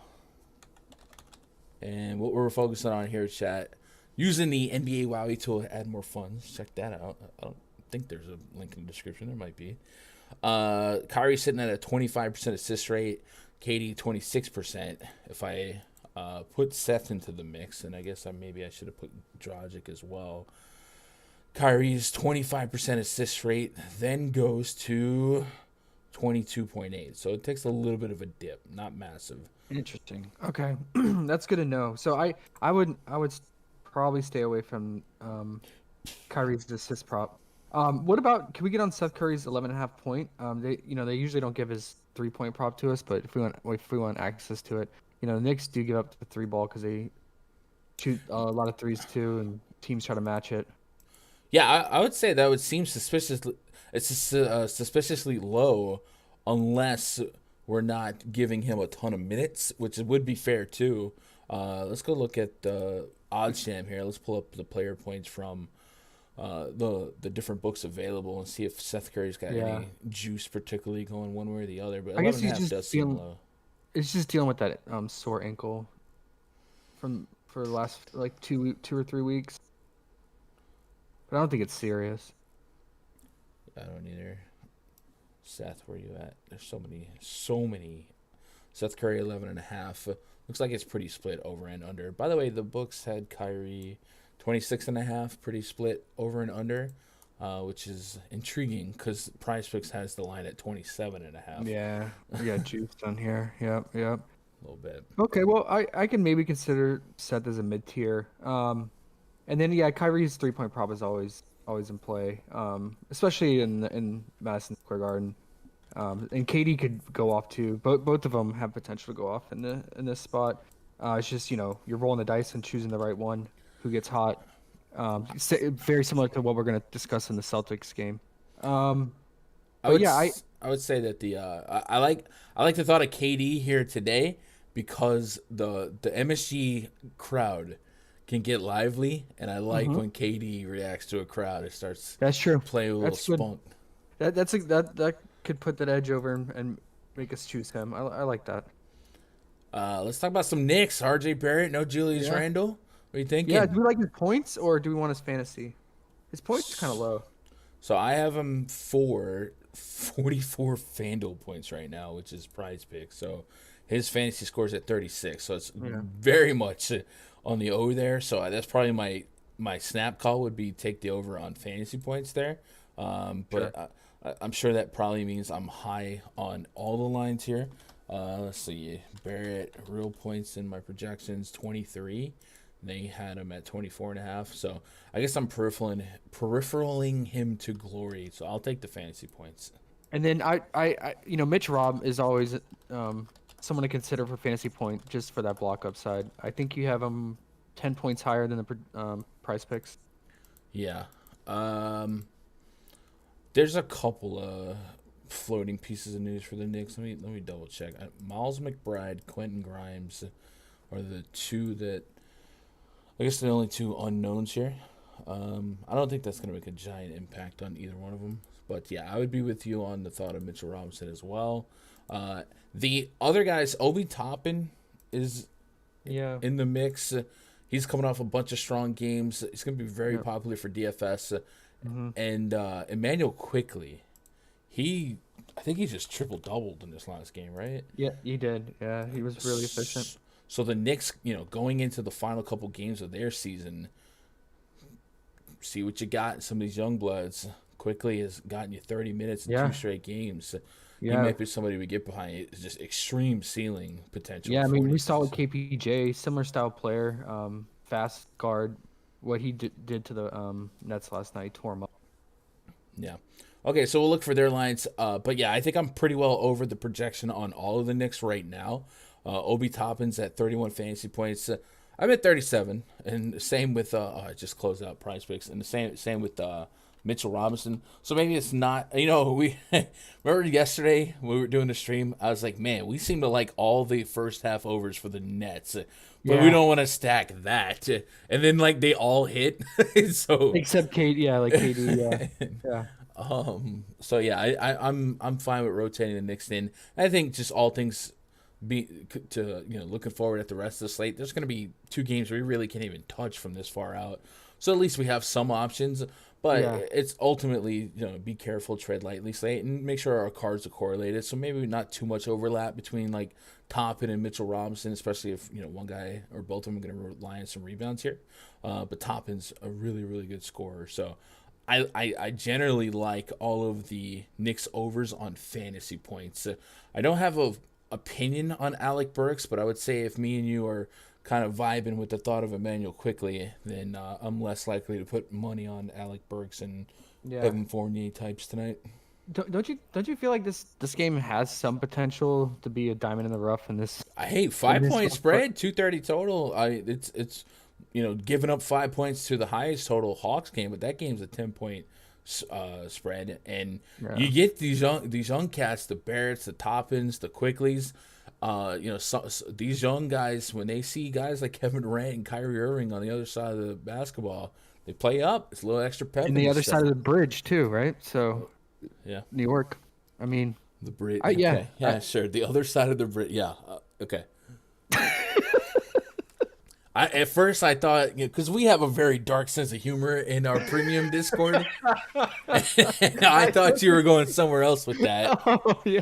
And what we're focusing on here, chat, using the NBA Wowie tool to add more funds. Check that out. I don't think there's a link in the description. There might be. Kyrie sitting at a 25% assist rate. KD 26%. If I put Seth into the mix, and I guess maybe I should have put Dragic as well. Kyrie's 25% assist rate then goes to 22.8. So it takes a little bit of a dip, not massive. Interesting. Okay, that's good to know. So I would probably stay away from Kyrie's assist prop. What about, can we get on Seth Curry's 11.5 point? They usually don't give his 3-point prop to us, but if we want access to it, the Knicks do give up the 3 ball because they shoot a lot of threes too, and teams try to match it. Yeah, I would say that would seem suspiciously. It's suspiciously low, unless we're not giving him a ton of minutes, which would be fair too. Let's go look at the ODDSJAM here. Let's pull up the player points from the different books available and see if Seth Curry's got any juice, particularly going one way or the other. But I guess 11.5 does seem low. It's just dealing with that sore ankle for the last like 2 or 3 weeks. But I don't think it's serious. I don't either. Seth, where you at? There's so many. Seth Curry 11.5. Looks like it's pretty split over and under. By the way, the books had Kyrie 26.5, pretty split over and under, which is intriguing because PrizePicks has the line at 27.5. Yeah, we got juice on here. Yep. A little bit. Okay, well, I can maybe consider Seth as a mid tier. And then Kyrie's 3-point prop is always in play, especially in Madison Square Garden. And KD could go off too. Both of them have potential to go off in this spot. It's just you're rolling the dice and choosing the right one who gets hot. Very similar to what we're gonna discuss in the Celtics game. I would say that I like the thought of KD here today because the MSG crowd can get lively, and I like when KD reacts to a crowd. It starts. That's true. Playing a little spunk. That could put that edge over and make us choose him. I like that. Let's talk about some Knicks. RJ Barrett, no Julius Randle. What are you thinking? Yeah, do we like his points or do we want his fantasy? His points are kind of low. So I have him for 44 FanDuel points right now, which is PrizePicks. So his fantasy scores at 36. So it's very much on the over there. So that's probably my snap call would be take the over on fantasy points there. But I'm sure that probably means I'm high on all the lines here. Let's see. Barrett, real points in my projections, 23. They had him at 24.5. So I guess I'm peripheраling him to glory. So I'll take the fantasy points. And then I Mitch Robb is always someone to consider for fantasy point just for that block upside. I think you have him 10 points higher than the PrizePicks. Yeah. There's a couple of floating pieces of news for the Knicks. Let me double check. Miles McBride, Quentin Grimes are the two that I guess the only two unknowns here. I don't think that's going to make a giant impact on either one of them. But yeah, I would be with you on the thought of Mitchell Robinson as well. The other guys, Obi Toppin is in the mix. He's coming off a bunch of strong games. He's going to be very popular for DFS. And Emmanuel Quickly, I think he just triple-doubled in this last game, right? Yeah, he did. Yeah, he was really efficient. So the Knicks, going into the final couple games of their season, see what you got in some of these young bloods. quickly has gotten you 30 minutes in Yeah. 2 straight games. He Yeah. might be somebody we get behind. It's just extreme ceiling potential. Yeah, I mean, we saw with 40s. KPJ, similar style player, fast guard, what he did to the Nets last night, tore him up. Yeah. Okay, so we'll look for their lines. But yeah, I think I'm pretty well over the projection on all of the Knicks right now. Obi Toppin's at 31 fantasy points. I'm at 37, and same with I just closed out PrizePicks, and the same with Mitchell Robinson. So maybe it's not. We remember yesterday when we were doing the stream. I was like, man, we seem to like all the first half overs for the Nets, but we Yeah. don't want to stack that. And then like they all hit. So Except Kate, yeah, like KD, yeah. Yeah. So yeah, I'm fine with rotating the Knicks in. I think just all things looking forward at the rest of the slate. There's going to be 2 games we really can't even touch from this far out. So at least we have some options. But Yeah. it's ultimately, be careful, tread lightly slate, and make sure our cards are correlated. So maybe not too much overlap between like Toppin and Mitchell Robinson, especially if one guy or both of them are going to rely on some rebounds here. But Toppin's a really, really good scorer. So I generally like all of the Knicks overs on fantasy points. I don't have a opinion on Alec Burks, but I would say if me and you are kind of vibing with the thought of Emmanuel quickly, then I'm less likely to put money on Alec Burks and Evan Fournier types tonight. Don't you feel like this game has some potential to be a diamond in the rough in this? I hate 5-point spread, 230 total. It's giving up 5 points to the highest total Hawks game, but that game's a 10-point spread, and you get these young cats, the Barretts, the Toppins, the Quickleys. These young guys, when they see guys like Kevin Durant and Kyrie Irving on the other side of the basketball, they play up. It's a little extra pep. And the other side of the bridge too, right? So, yeah, New York. I mean, the bridge. Yeah, okay. Sure. The other side of the bridge. Yeah. Okay. At first I thought, because we have a very dark sense of humor in our premium Discord, I thought you were going somewhere else with that. Oh yeah.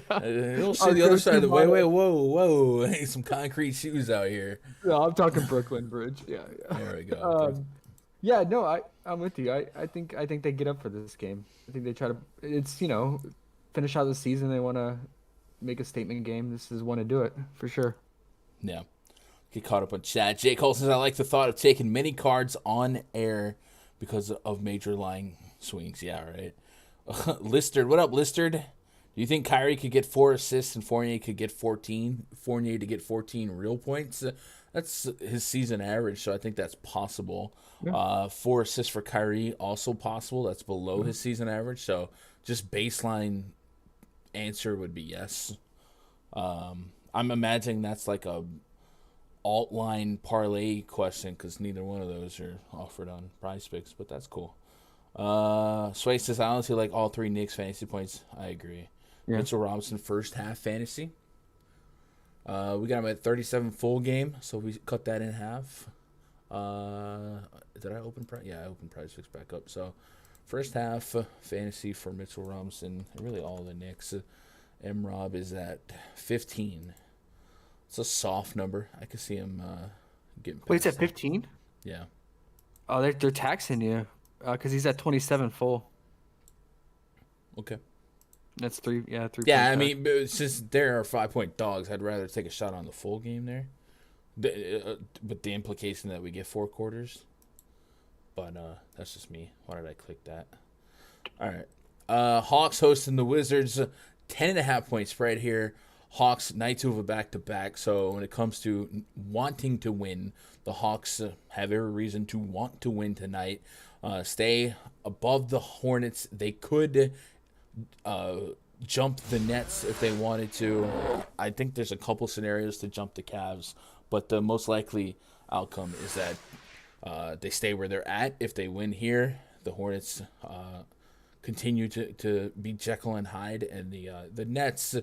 You'll see the other side of the way. Whoa! Some concrete shoes out here. No, I'm talking Brooklyn Bridge. Yeah. There we go. Yeah, no, I'm with you. I think they get up for this game. I think they try to. It's finish out the season. They want to make a statement game. This is one to do it for sure. Yeah. Get caught up on chat. Jake Cole says, I like the thought of taking many cards on air because of major line swings. Yeah, right. Listerd. What up, Listerd? Do you think Kyrie could get 4 assists and Fournier could get 14? Fournier to get 14 real points? That's his season average, so I think that's possible. Yeah. 4 assists for Kyrie, also possible. That's below his season average, so just baseline answer would be yes. I'm imagining that's like a alt line parlay question because neither one of those are offered on PrizePicks, but that's cool. Sway says, I honestly like all 3 Knicks fantasy points. I agree. Yeah. Mitchell Robinson first half fantasy. We got him at 37 full game, so we cut that in half. Did I open price? Yeah, I opened PrizePicks back up. So first half fantasy for Mitchell Robinson, and really all the Knicks. M-Rob is at 15. It's a soft number. I could see him getting past. Wait, it's at 15? Yeah. Oh, they're taxing you because he's at 27 full. Okay. That's 3. Yeah, 3. Yeah, I mean, since there are 5-point dogs, I'd rather take a shot on the full game there. With the implication that we get 4 quarters. But that's just me. Why did I click that? All right. Hawks hosting the Wizards. 10.5-point spread here. Hawks, night 2 of a back-to-back. So when it comes to wanting to win, the Hawks have every reason to want to win tonight. Stay above the Hornets. They could jump the Nets if they wanted to. I think there's a couple scenarios to jump the Cavs, but the most likely outcome is that they stay where they're at. If they win here, the Hornets continue to be Jekyll and Hyde, and the Nets.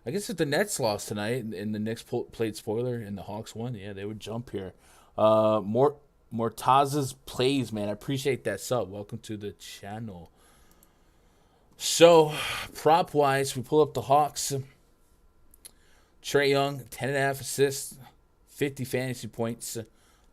I guess if the Nets lost tonight and the Knicks played spoiler and the Hawks won, yeah, they would jump here. Mortaz's plays, man. I appreciate that sub. Welcome to the channel. So, prop-wise, we pull up the Hawks. Trey Young, 10.5 assists, 50 fantasy points.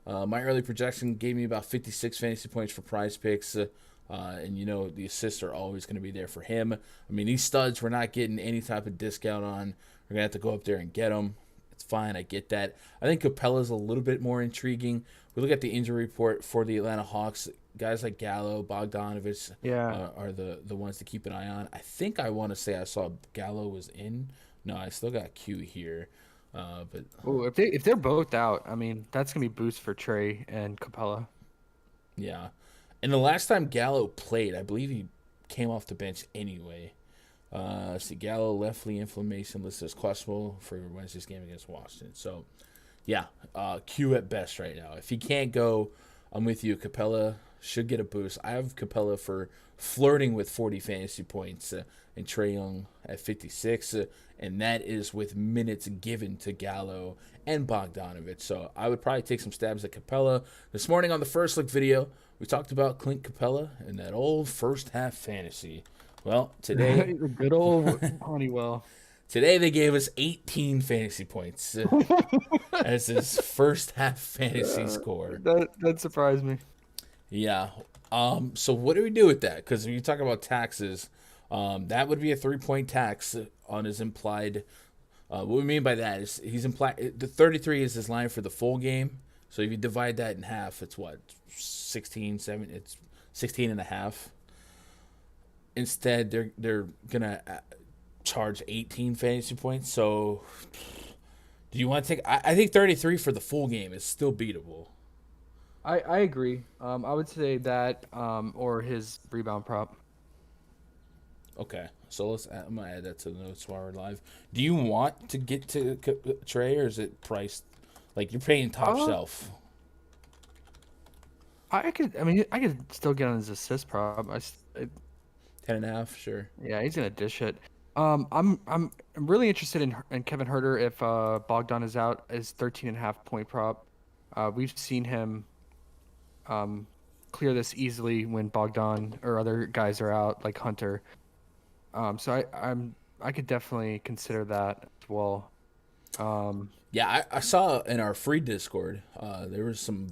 My early projection gave me about 56 fantasy points for PrizePicks. And the assists are always going to be there for him. I mean, these studs we're not getting any type of discount on. We're going to have to go up there and get them. It's fine. I get that. I think Capella's a little bit more intriguing. We look at the injury report for the Atlanta Hawks. Guys like Gallo, Bogdanovich are the ones to keep an eye on. I think I want to say I saw Gallo was in. No, I still got Q here. But if they're both out, I mean, that's going to be boost for Trey and Capella. Yeah. And the last time Gallo played, I believe he came off the bench anyway. See, Gallo left knee inflammation listed as questionable for Wednesday's game against Washington. So, yeah, Q at best right now. If he can't go, I'm with you. Capella should get a boost. I have Capella for flirting with 40 fantasy points and Trey Young at 56, and that is with minutes given to Gallo and Bogdanovich. So I would probably take some stabs at Capella. This morning on the First Look video, we talked about Clint Capella and that old first half fantasy. Well, today... the good old Honeywell. Today they gave us 18 fantasy points as his first half fantasy score. That surprised me. Yeah. So what do we do with that? Because when you talk about taxes, that would be a 3-point tax on his implied. What we mean by that is he's implied the 33 is his line for the full game. So if you divide that in half, it's what 16, 7. It's 16 and a half. Instead, they're gonna charge 18 fantasy points. So do you want to take? I think 33 for the full game is still beatable. I agree. I would say that or his rebound prop. Okay, so I'm gonna add that to the notes while we're live. Do you want to get to Trey, or is it priced like you're paying top shelf? I could still get on his assist prop. 10.5, sure. Yeah, he's gonna dish it. I'm really interested in Kevin Huerter if Bogdan is out as 13.5 point prop. We've seen him clear this easily when Bogdan or other guys are out, like Hunter. So I could definitely consider that as well. Yeah, I saw in our free Discord there was some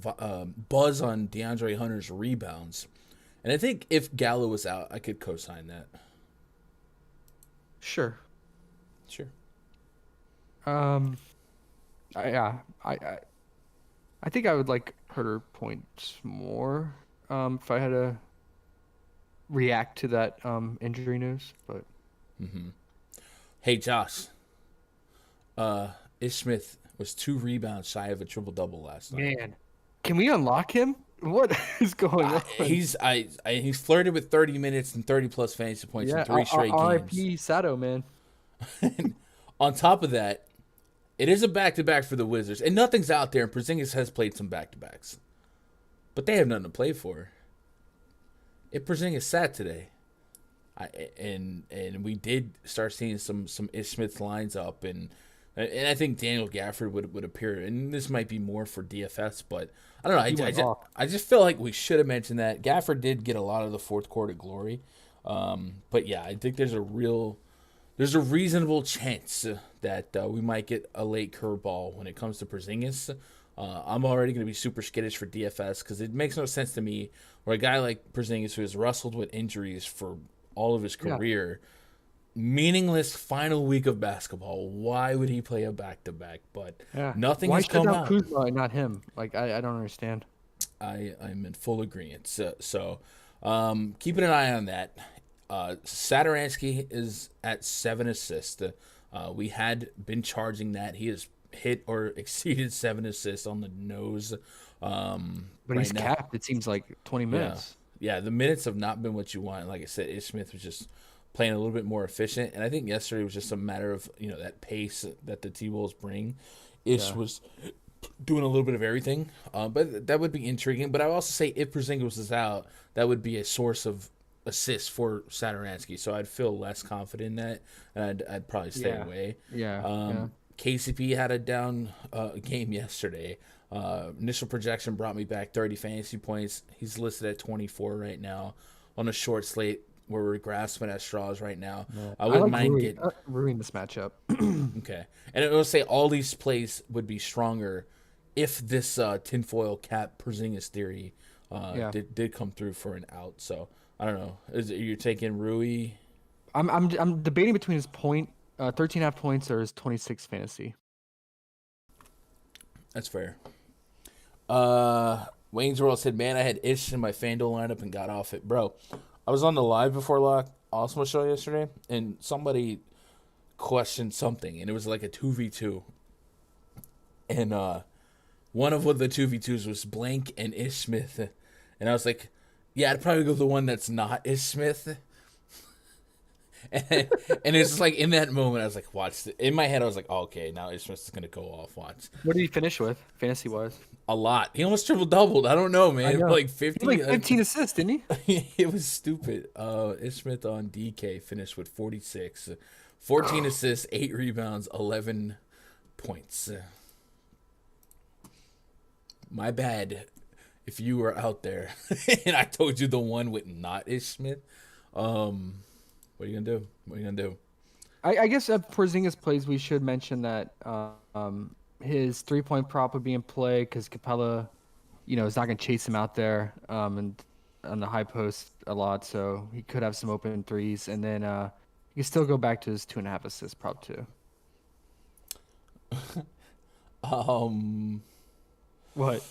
buzz on DeAndre Hunter's rebounds, and I think if Gallo was out, I could co-sign that. Sure. I think I would like Huerter points more if I had to react to that injury news, but. Hey, Josh. Ish Smith was 2 rebounds shy of a triple-double last night. Man, can we unlock him? What is going on? He's flirted with 30 minutes and 30-plus fantasy points in 3 straight games. R.I.P. Sato, man. On top of that, it is a back-to-back for the Wizards, and nothing's out there, and Porzingis has played some back-to-backs. But they have nothing to play for. If Porzingis sat today, and we did start seeing some Ish Smith lines up, and I think Daniel Gafford would appear, and this might be more for DFS, but I don't know. I just feel like we should have mentioned that. Gafford did get a lot of the fourth quarter glory, but yeah, I think there's a reasonable chance that we might get a late curveball when it comes to Porzingis. I'm already going to be super skittish for DFS because it makes no sense to me where a guy like Porzingis, who has wrestled with injuries for all of his career, meaningless final week of basketball, why would he play a back-to-back? But nothing has come out. Why should Kuzma and not him? Like, I don't understand. I'm in full agreement. So keeping an eye on that. Satoransky is at 7 assists. We had been charging that. He has hit or exceeded 7 assists on the nose. But he's capped, it seems like 20 minutes. Yeah, the minutes have not been what you want. Like I said, Ish Smith was just playing a little bit more efficient. And I think yesterday was just a matter of, that pace that the T-Wolves bring. Ish was doing a little bit of everything. But that would be intriguing. But I would also say if Porzingis was out, that would be a source of assists for Satoransky. So I'd feel less confident in that. And I'd probably stay away. KCP had a down game yesterday. Initial projection brought me back 30 fantasy points. He's listed at 24 right now on a short slate where we're grasping at straws right now. Yeah. I wouldn't mind ruining this matchup. Okay. And it will say all these plays would be stronger if this tinfoil cap Porzingis theory did come through for an out. So I don't know. You're taking Rui? I'm debating between his 13.5 points or his 26 fantasy. That's fair. Wayne's World said, "Man, I had Ish in my FanDuel lineup and got off it, bro." I was on the live before Awesome show yesterday, and somebody questioned something, and it was like a 2v2, and one of the 2v2s was Blank and Ish Smith, and I was like, "Yeah, I'd probably go the one that's not Ish Smith." And it's just like in that moment, I was like, "Watch!" In my head, I was like, oh, "Okay, now Ish Smith is gonna go off." Watch. What did he finish with, fantasy wise? A lot. He almost triple doubled. I don't know, man. Like 50. Like 15 assists, didn't he? It was stupid. Ish Smith on DK finished with 46, 14 assists, 8 rebounds, 11 points. My bad. If you were out there and I told you the one with not Ish Smith, what are you gonna do? What are you gonna do? I guess if Porzingis plays, we should mention that his 3-point prop would be in play because Capella, is not gonna chase him out there and on the high post a lot, so he could have some open threes, and then he can still go back to his 2.5 assist prop too. What?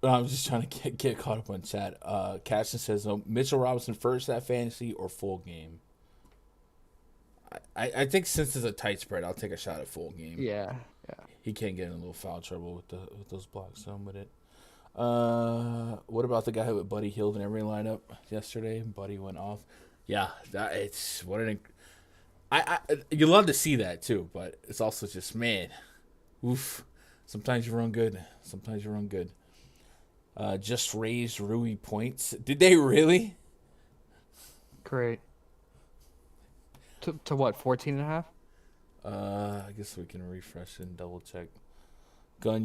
I'm just trying to get caught up on chat. Caston says, Mitchell Robinson first at fantasy or full game? I think since it's a tight spread, I'll take a shot at full game. Yeah. He can't get in a little foul trouble with those blocks. So I'm with it. What about the guy with Buddy Hield in every lineup yesterday? Buddy went off. Yeah, you love to see that too, but it's also just, man, oof. Sometimes you run good. Just raised Rui points. Did they really? Great. To what, 14.5? I guess we can refresh and double check. Gun,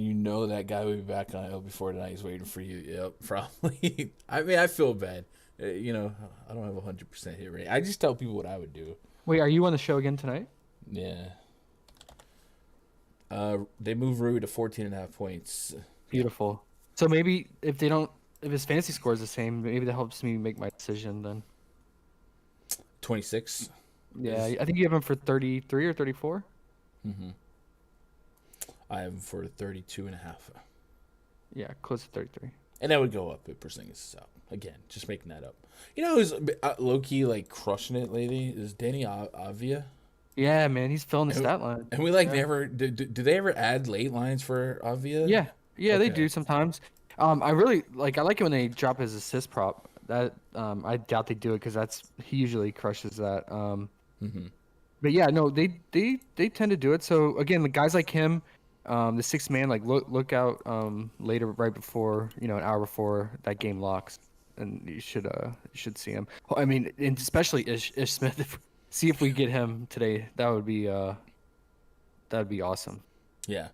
that guy will be back on it before tonight. He's waiting for you. Yep, probably. I mean, I feel bad. I don't have 100% hit rate. I just tell people what I would do. Wait, are you on the show again tonight? Yeah. They move Rui to 14.5 points. Beautiful. So maybe if his fantasy score is the same, maybe that helps me make my decision then. 26. Yeah, I think you have him for 33 or 34. Mm-hmm. I have him for 32.5. Yeah, close to 33. And that would go up if Porzingis is out. Again, just making that up. Who's low-key like crushing it lately is Danny Avia. Yeah, man, he's filling the stat line. And we never do they ever add late lines for Avia? Yeah, okay. They do sometimes. I like it when they drop his assist prop. That I doubt they do it because he usually crushes that. Mm-hmm. But yeah, no, they tend to do it. So again, the guys like him, the sixth man, like look out later, right before an hour before that game locks, and you should see him. I mean, and especially Ish Smith. See if we get him today. That would be awesome. Yeah.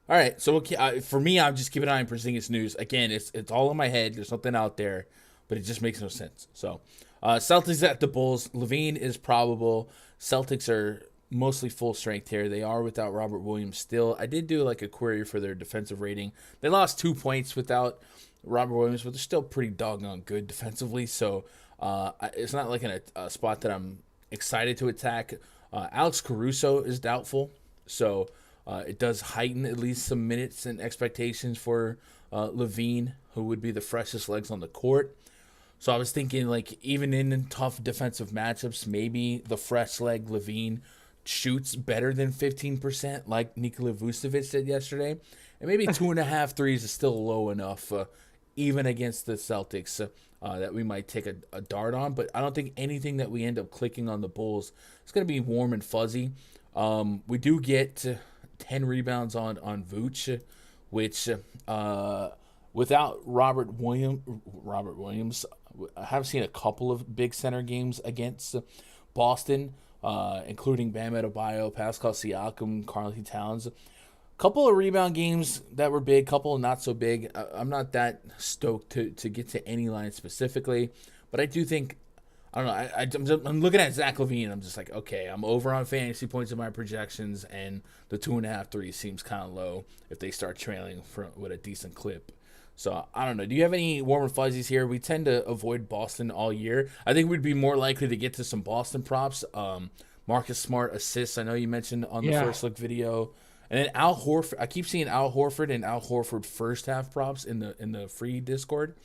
All right. So for me, I'm just keeping an eye on Porzingis news. Again, it's all in my head. There's something out there, but it just makes no sense. So, Celtics at the Bulls. Levine is probable. Celtics are mostly full strength here. They are without Robert Williams still. I did do a query for their defensive rating. They lost 2 points without Robert Williams, but they're still pretty doggone good defensively. So it's not like in a spot that I'm excited to attack. Alex Caruso is doubtful, so it does heighten at least some minutes and expectations for Levine, who would be the freshest legs on the court. So I was thinking, even in tough defensive matchups, maybe the fresh leg Levine shoots better than 15%, like Nikola Vucevic did yesterday. And maybe 2.5 threes is still low enough, even against the Celtics, that we might take a dart on. But I don't think anything that we end up clicking on the Bulls is going to be warm and fuzzy. We do get 10 rebounds on Vooch, which without Robert Williams, I have seen a couple of big center games against Boston, including Bam Adebayo, Pascal Siakam, Karl-Anthony Towns. Couple of rebound games that were big, couple not so big. I'm not that stoked to get to any line specifically, but I do think, I don't know, I'm looking at Zach LaVine, I'm just like, okay, I'm over on fantasy points in my projections, and the 2.5 3 seems kind of low if they start trailing with a decent clip. So I don't know. Do you have any warm and fuzzies here? We tend to avoid Boston all year. I think we'd be more likely to get to some Boston props. Marcus Smart assists. I know you mentioned on the Yeah. first look video, and then Al Horford. I keep seeing Al Horford and Al Horford first half props in the free Discord.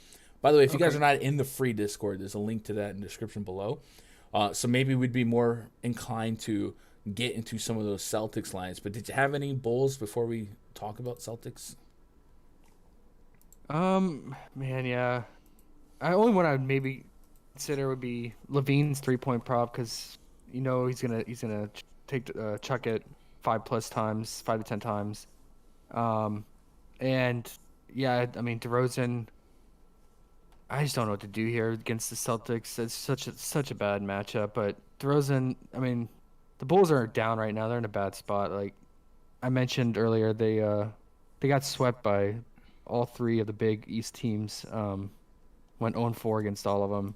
By the way, if you guys Okay. are not in the free Discord, there's a link to that in the description below. So maybe we'd be more inclined to get into some of those Celtics lines. But did you have any Bulls before we talk about Celtics? Man, yeah. I only one I would maybe consider would be Levine's 3-point prop because he's gonna chuck it 5+ times, 5 to 10 times. Um, and yeah, I mean DeRozan. I just don't know what to do here against the Celtics. It's such a bad matchup. But DeRozan, I mean, the Bulls are down right now. They're in a bad spot. Like I mentioned earlier, they got swept by all three of the big East teams. Went 0-4 against all of them.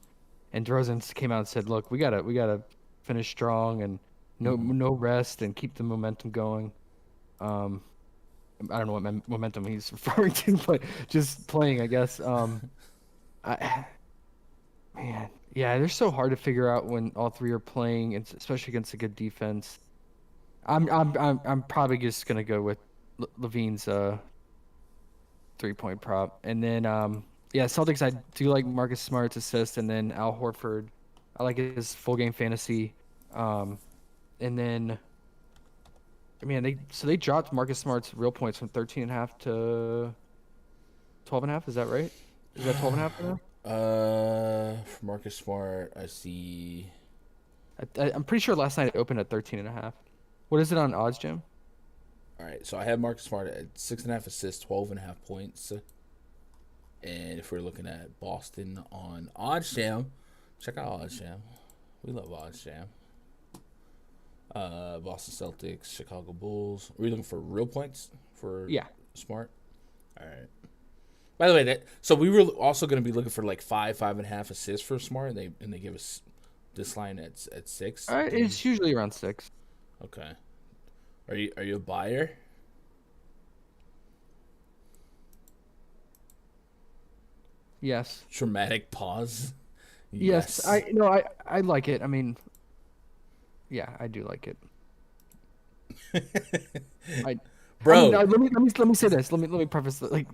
And DeRozan came out and said, "Look, we gotta finish strong and no rest and keep the momentum going." Um, I don't know what momentum he's referring to, but just playing, I guess. I Man, yeah, they're so hard to figure out when all three are playing, and especially against a good defense. I'm probably just gonna go with Levine's 3-point prop, and then yeah, Celtics. I do like Marcus Smart's assist, and then Al Horford. I like his full game fantasy. Um, and then man, they dropped Marcus Smart's real points from 13.5 to 12.5. Is that right? Is that 12.5 now? For Marcus Smart, I see. I'm pretty sure last night it opened at 13.5. What is it on ODDSJAM? All right, so I have Marcus Smart at 6.5 assists, 12.5 points. And if we're looking at Boston on ODDSJAM, check out ODDSJAM. We love ODDSJAM. Boston Celtics, Chicago Bulls. Are we looking for real points for Yeah. Smart? All right. By the way, so we were also going to be looking for like 5.5 assists for Smart, and they give us this line at 6. It's usually around 6. Okay. Are you a buyer? Yes. Dramatic pause. Yes. I like it. I mean, yeah, I do like it. I Bro. let me say this. Let me preface it. Like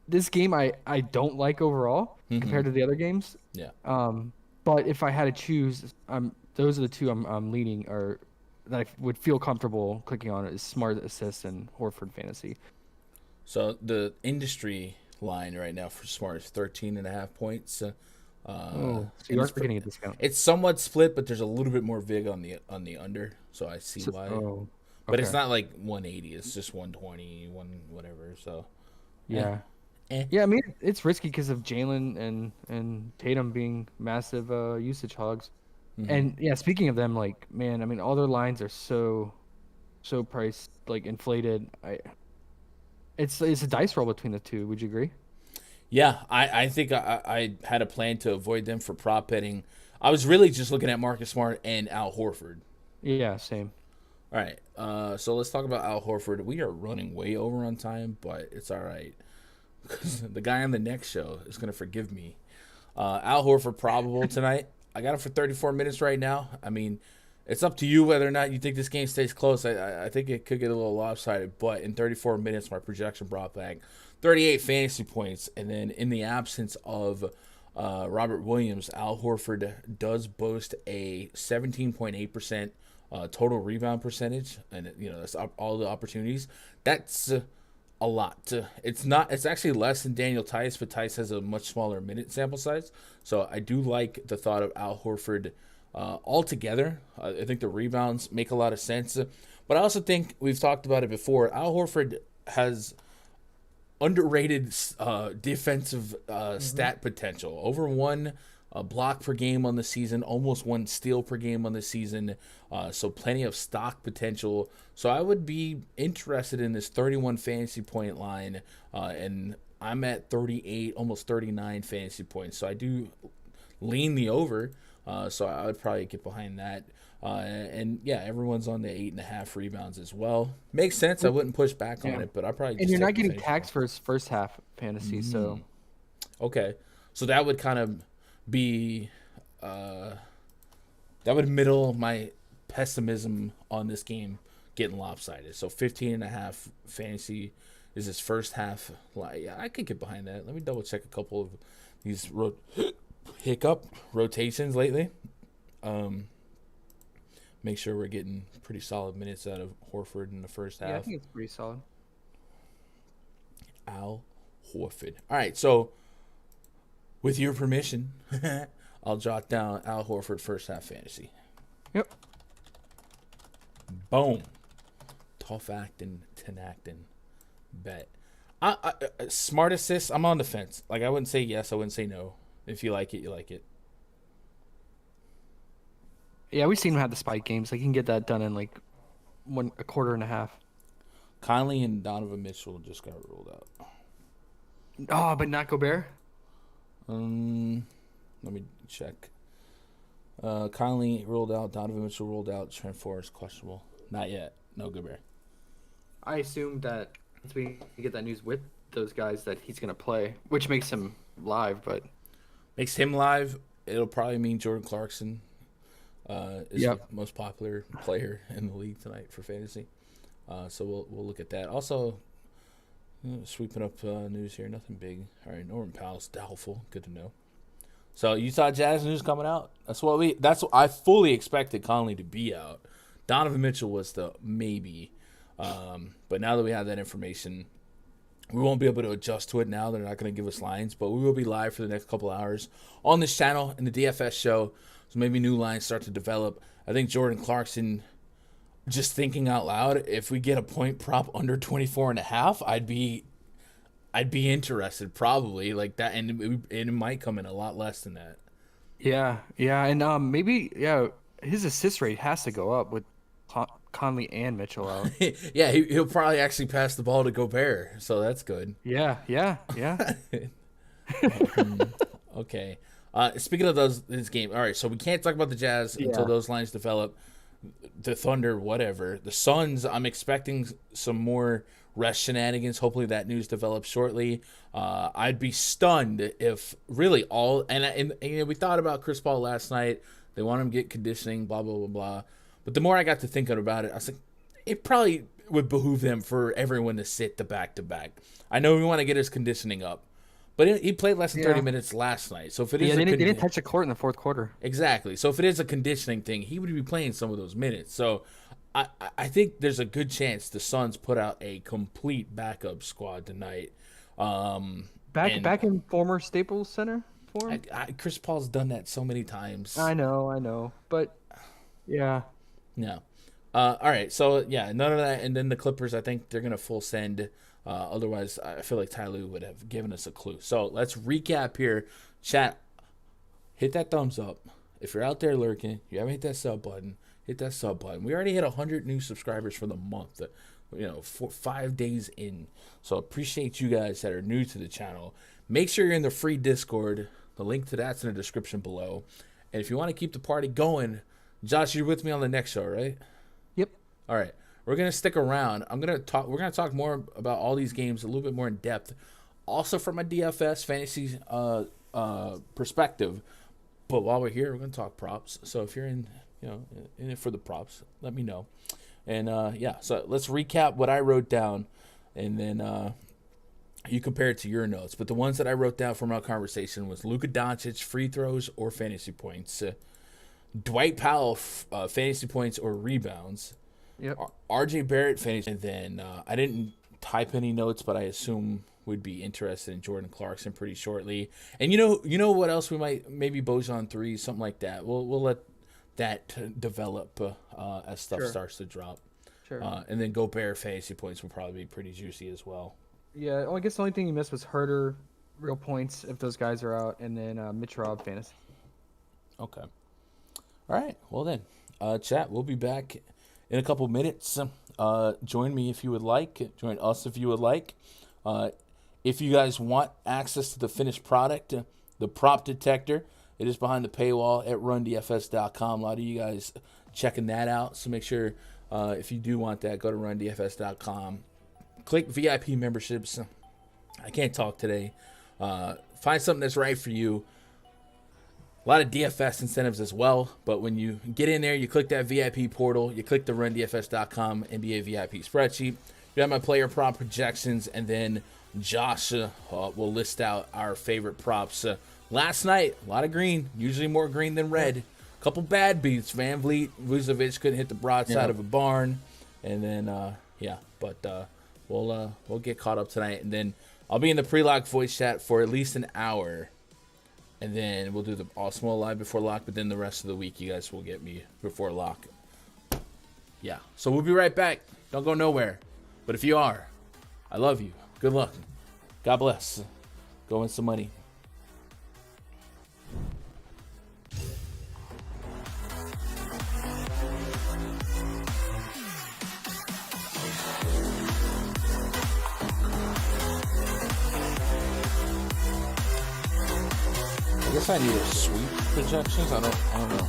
this game I don't like overall compared to the other games. Yeah. But if I had to choose, those are the two I'm leaning or that I would feel comfortable clicking on is Smart Assist and Horford Fantasy. So the industry line right now for Smart is 13.5 points. So you are getting a discount. It's somewhat split, but there's a little bit more vig on the under, so I see why. Oh, But it's okay. not like 180. It's just 120, whatever. So Yeah. Eh. Yeah, I mean it's risky because of Jalen and Tatum being massive usage hogs. And yeah, speaking of them, like man, I mean all their lines are so priced like inflated. It's a dice roll between the two. Would you agree? Yeah, I think I had a plan to avoid them for prop betting. I was really just looking at Marcus Smart and Al Horford. Yeah, same. All right, so let's talk about Al Horford. We are running way over on time, but it's all right. The guy on the next show is going to forgive me. Al Horford probable tonight. I got him for 34 minutes right now. I mean, it's up to you whether or not you think this game stays close. I think it could get a little lopsided, but in 34 minutes, my projection brought back 38 fantasy points. And then in the absence of Robert Williams, Al Horford does boast a 17.8% total rebound percentage. And, that's all the opportunities. That's a lot. It's actually less than Daniel Tice, but Tice has a much smaller minute sample size. So I do like the thought of Al Horford altogether. I think the rebounds make a lot of sense. But I also think we've talked about it before. Al Horford has underrated defensive stat potential. Over one block per game on the season, almost one steal per game on the season. So plenty of stock potential. So I would be interested in this 31 fantasy point line. And I'm at 38, almost 39 fantasy points. So I do lean the over. So I would probably get behind that. And yeah, everyone's on the 8.5 rebounds as well. Makes sense. I wouldn't push back on it, but I probably. And you're not getting taxed for his first half fantasy, so. Okay, so that would kind of be, that would middle my pessimism on this game getting lopsided. So 15.5 fantasy is his first half. Yeah, I could get behind that. Let me double check a couple of these hiccup rotations lately. Make sure we're getting pretty solid minutes out of Horford in the first half. Yeah, I think it's pretty solid. Al Horford. All right, so with your permission, I'll jot down Al Horford first half fantasy. Yep. Boom. Tough acting, tenacting, bet. Smart assist, I'm on the fence. Like, I wouldn't say yes, I wouldn't say no. If you like it, you like it. Yeah, we've seen him have the spike games. Like, he can get that done in like a quarter and a half. Conley and Donovan Mitchell just got ruled out. Oh, but not Gobert? Let me check. Conley ruled out. Donovan Mitchell ruled out. Trent Forrest questionable. Not yet. No Gobert. I assume that once we get that news with those guys that he's going to play, which makes him live, but... Makes him live. It'll probably mean Jordan Clarkson is the most popular player in the league tonight for fantasy. So we'll look at that. Also, sweeping up news here. Nothing big. All right, Norman Powell's doubtful. Good to know. So Utah Jazz news coming out. That's what I fully expected Conley to be out. Donovan Mitchell was the maybe. But now that we have that information, we won't be able to adjust to it now. They're not going to give us lines, but we will be live for the next couple hours on this channel in the DFS show. So maybe new lines start to develop. I think Jordan Clarkson, just thinking out loud, if we get a point prop under 24.5, I'd be interested probably like that, and it might come in a lot less than that. Yeah, and maybe his assist rate has to go up with Conley and Mitchell out. Yeah, he'll probably actually pass the ball to Gobert, so that's good. Yeah. Okay. Speaking of this game, all right, so we can't talk about the Jazz until those lines develop. The Thunder, whatever. The Suns, I'm expecting some more rest shenanigans. Hopefully that news develops shortly. I'd be stunned if really all and we thought about Chris Paul last night. They want him to get conditioning, blah blah blah blah. But the more I got to thinking about it, I was like, it probably would behoove them for everyone to sit the back-to-back. I know we want to get his conditioning up, but he played less than 30 minutes last night. So if it is, they didn't touch the court in the fourth quarter. Exactly. So if it is a conditioning thing, he would be playing some of those minutes. So I think there's a good chance the Suns put out a complete backup squad tonight. Back in former Staples Center form. Chris Paul's done that so many times. I know, but yeah. No. All right. So, yeah, none of that. And then the Clippers, I think they're going to full send. Otherwise, I feel like Ty Lue would have given us a clue. So, let's recap here. Chat, hit that thumbs up. If you're out there lurking, you haven't hit that sub button, hit that sub button. We already hit 100 new subscribers for the month, 5 days in. So, appreciate you guys that are new to the channel. Make sure you're in the free Discord. The link to that's in the description below. And if you want to keep the party going, Josh, you're with me on the next show, right? Yep. All right. We're gonna stick around. We're gonna talk more about all these games a little bit more in depth, also from a DFS fantasy perspective. But while we're here, we're gonna talk props. So if you're in it for the props, let me know. And so let's recap what I wrote down, and then you compare it to your notes. But the ones that I wrote down from our conversation was Luka Doncic free throws or fantasy points. Dwight Powell, fantasy points or rebounds. Yep. RJ Barrett, fantasy. And then I didn't type any notes, but I assume we'd be interested in Jordan Clarkson pretty shortly. And you know what else we might, maybe Bojan 3, something like that. We'll let that develop as stuff starts to drop. Sure. And then Gobert fantasy points will probably be pretty juicy as well. Yeah, well, I guess the only thing you missed was Herter, real points if those guys are out, and then Mitch Robb fantasy. Okay. All right. Well then, chat. We'll be back in a couple minutes. Join me if you would like. Join us if you would like. If you guys want access to the finished product, the prop detector, it is behind the paywall at rundfs.com. A lot of you guys checking that out. So make sure if you do want that, go to rundfs.com. Click VIP memberships. I can't talk today. Find something that's right for you. A lot of DFS incentives as well. But when you get in there, you click that VIP portal. You click the rundfs.com NBA VIP spreadsheet. You have my player prop projections. And then Josh will list out our favorite props. Last night, a lot of green. Usually more green than red. A couple bad beats. Van Vliet, Vucevic couldn't hit the broadside of a barn. And then, but we'll get caught up tonight. And then I'll be in the pre-lock voice chat for at least an hour. And then we'll do the All-Small Live before lock. But then the rest of the week, you guys will get me before lock. Yeah. So we'll be right back. Don't go nowhere. But if you are, I love you. Good luck. God bless. Go win some money. I guess I need a sweep projections. I don't know.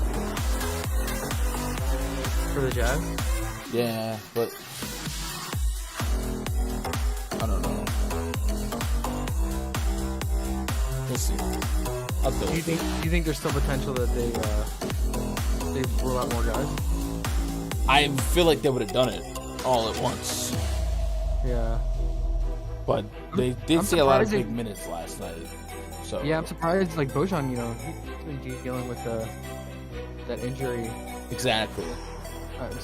For the Jazz? Yeah, but I don't know. We'll see. I'll do Do you think there's still potential that they roll out more guys? I feel like they would have done it all at once. Yeah. But they did I'm see a lot of surprised big minutes last night. So Yeah, I'm surprised. Like Bojan, he's been dealing with that injury. exactly. I'm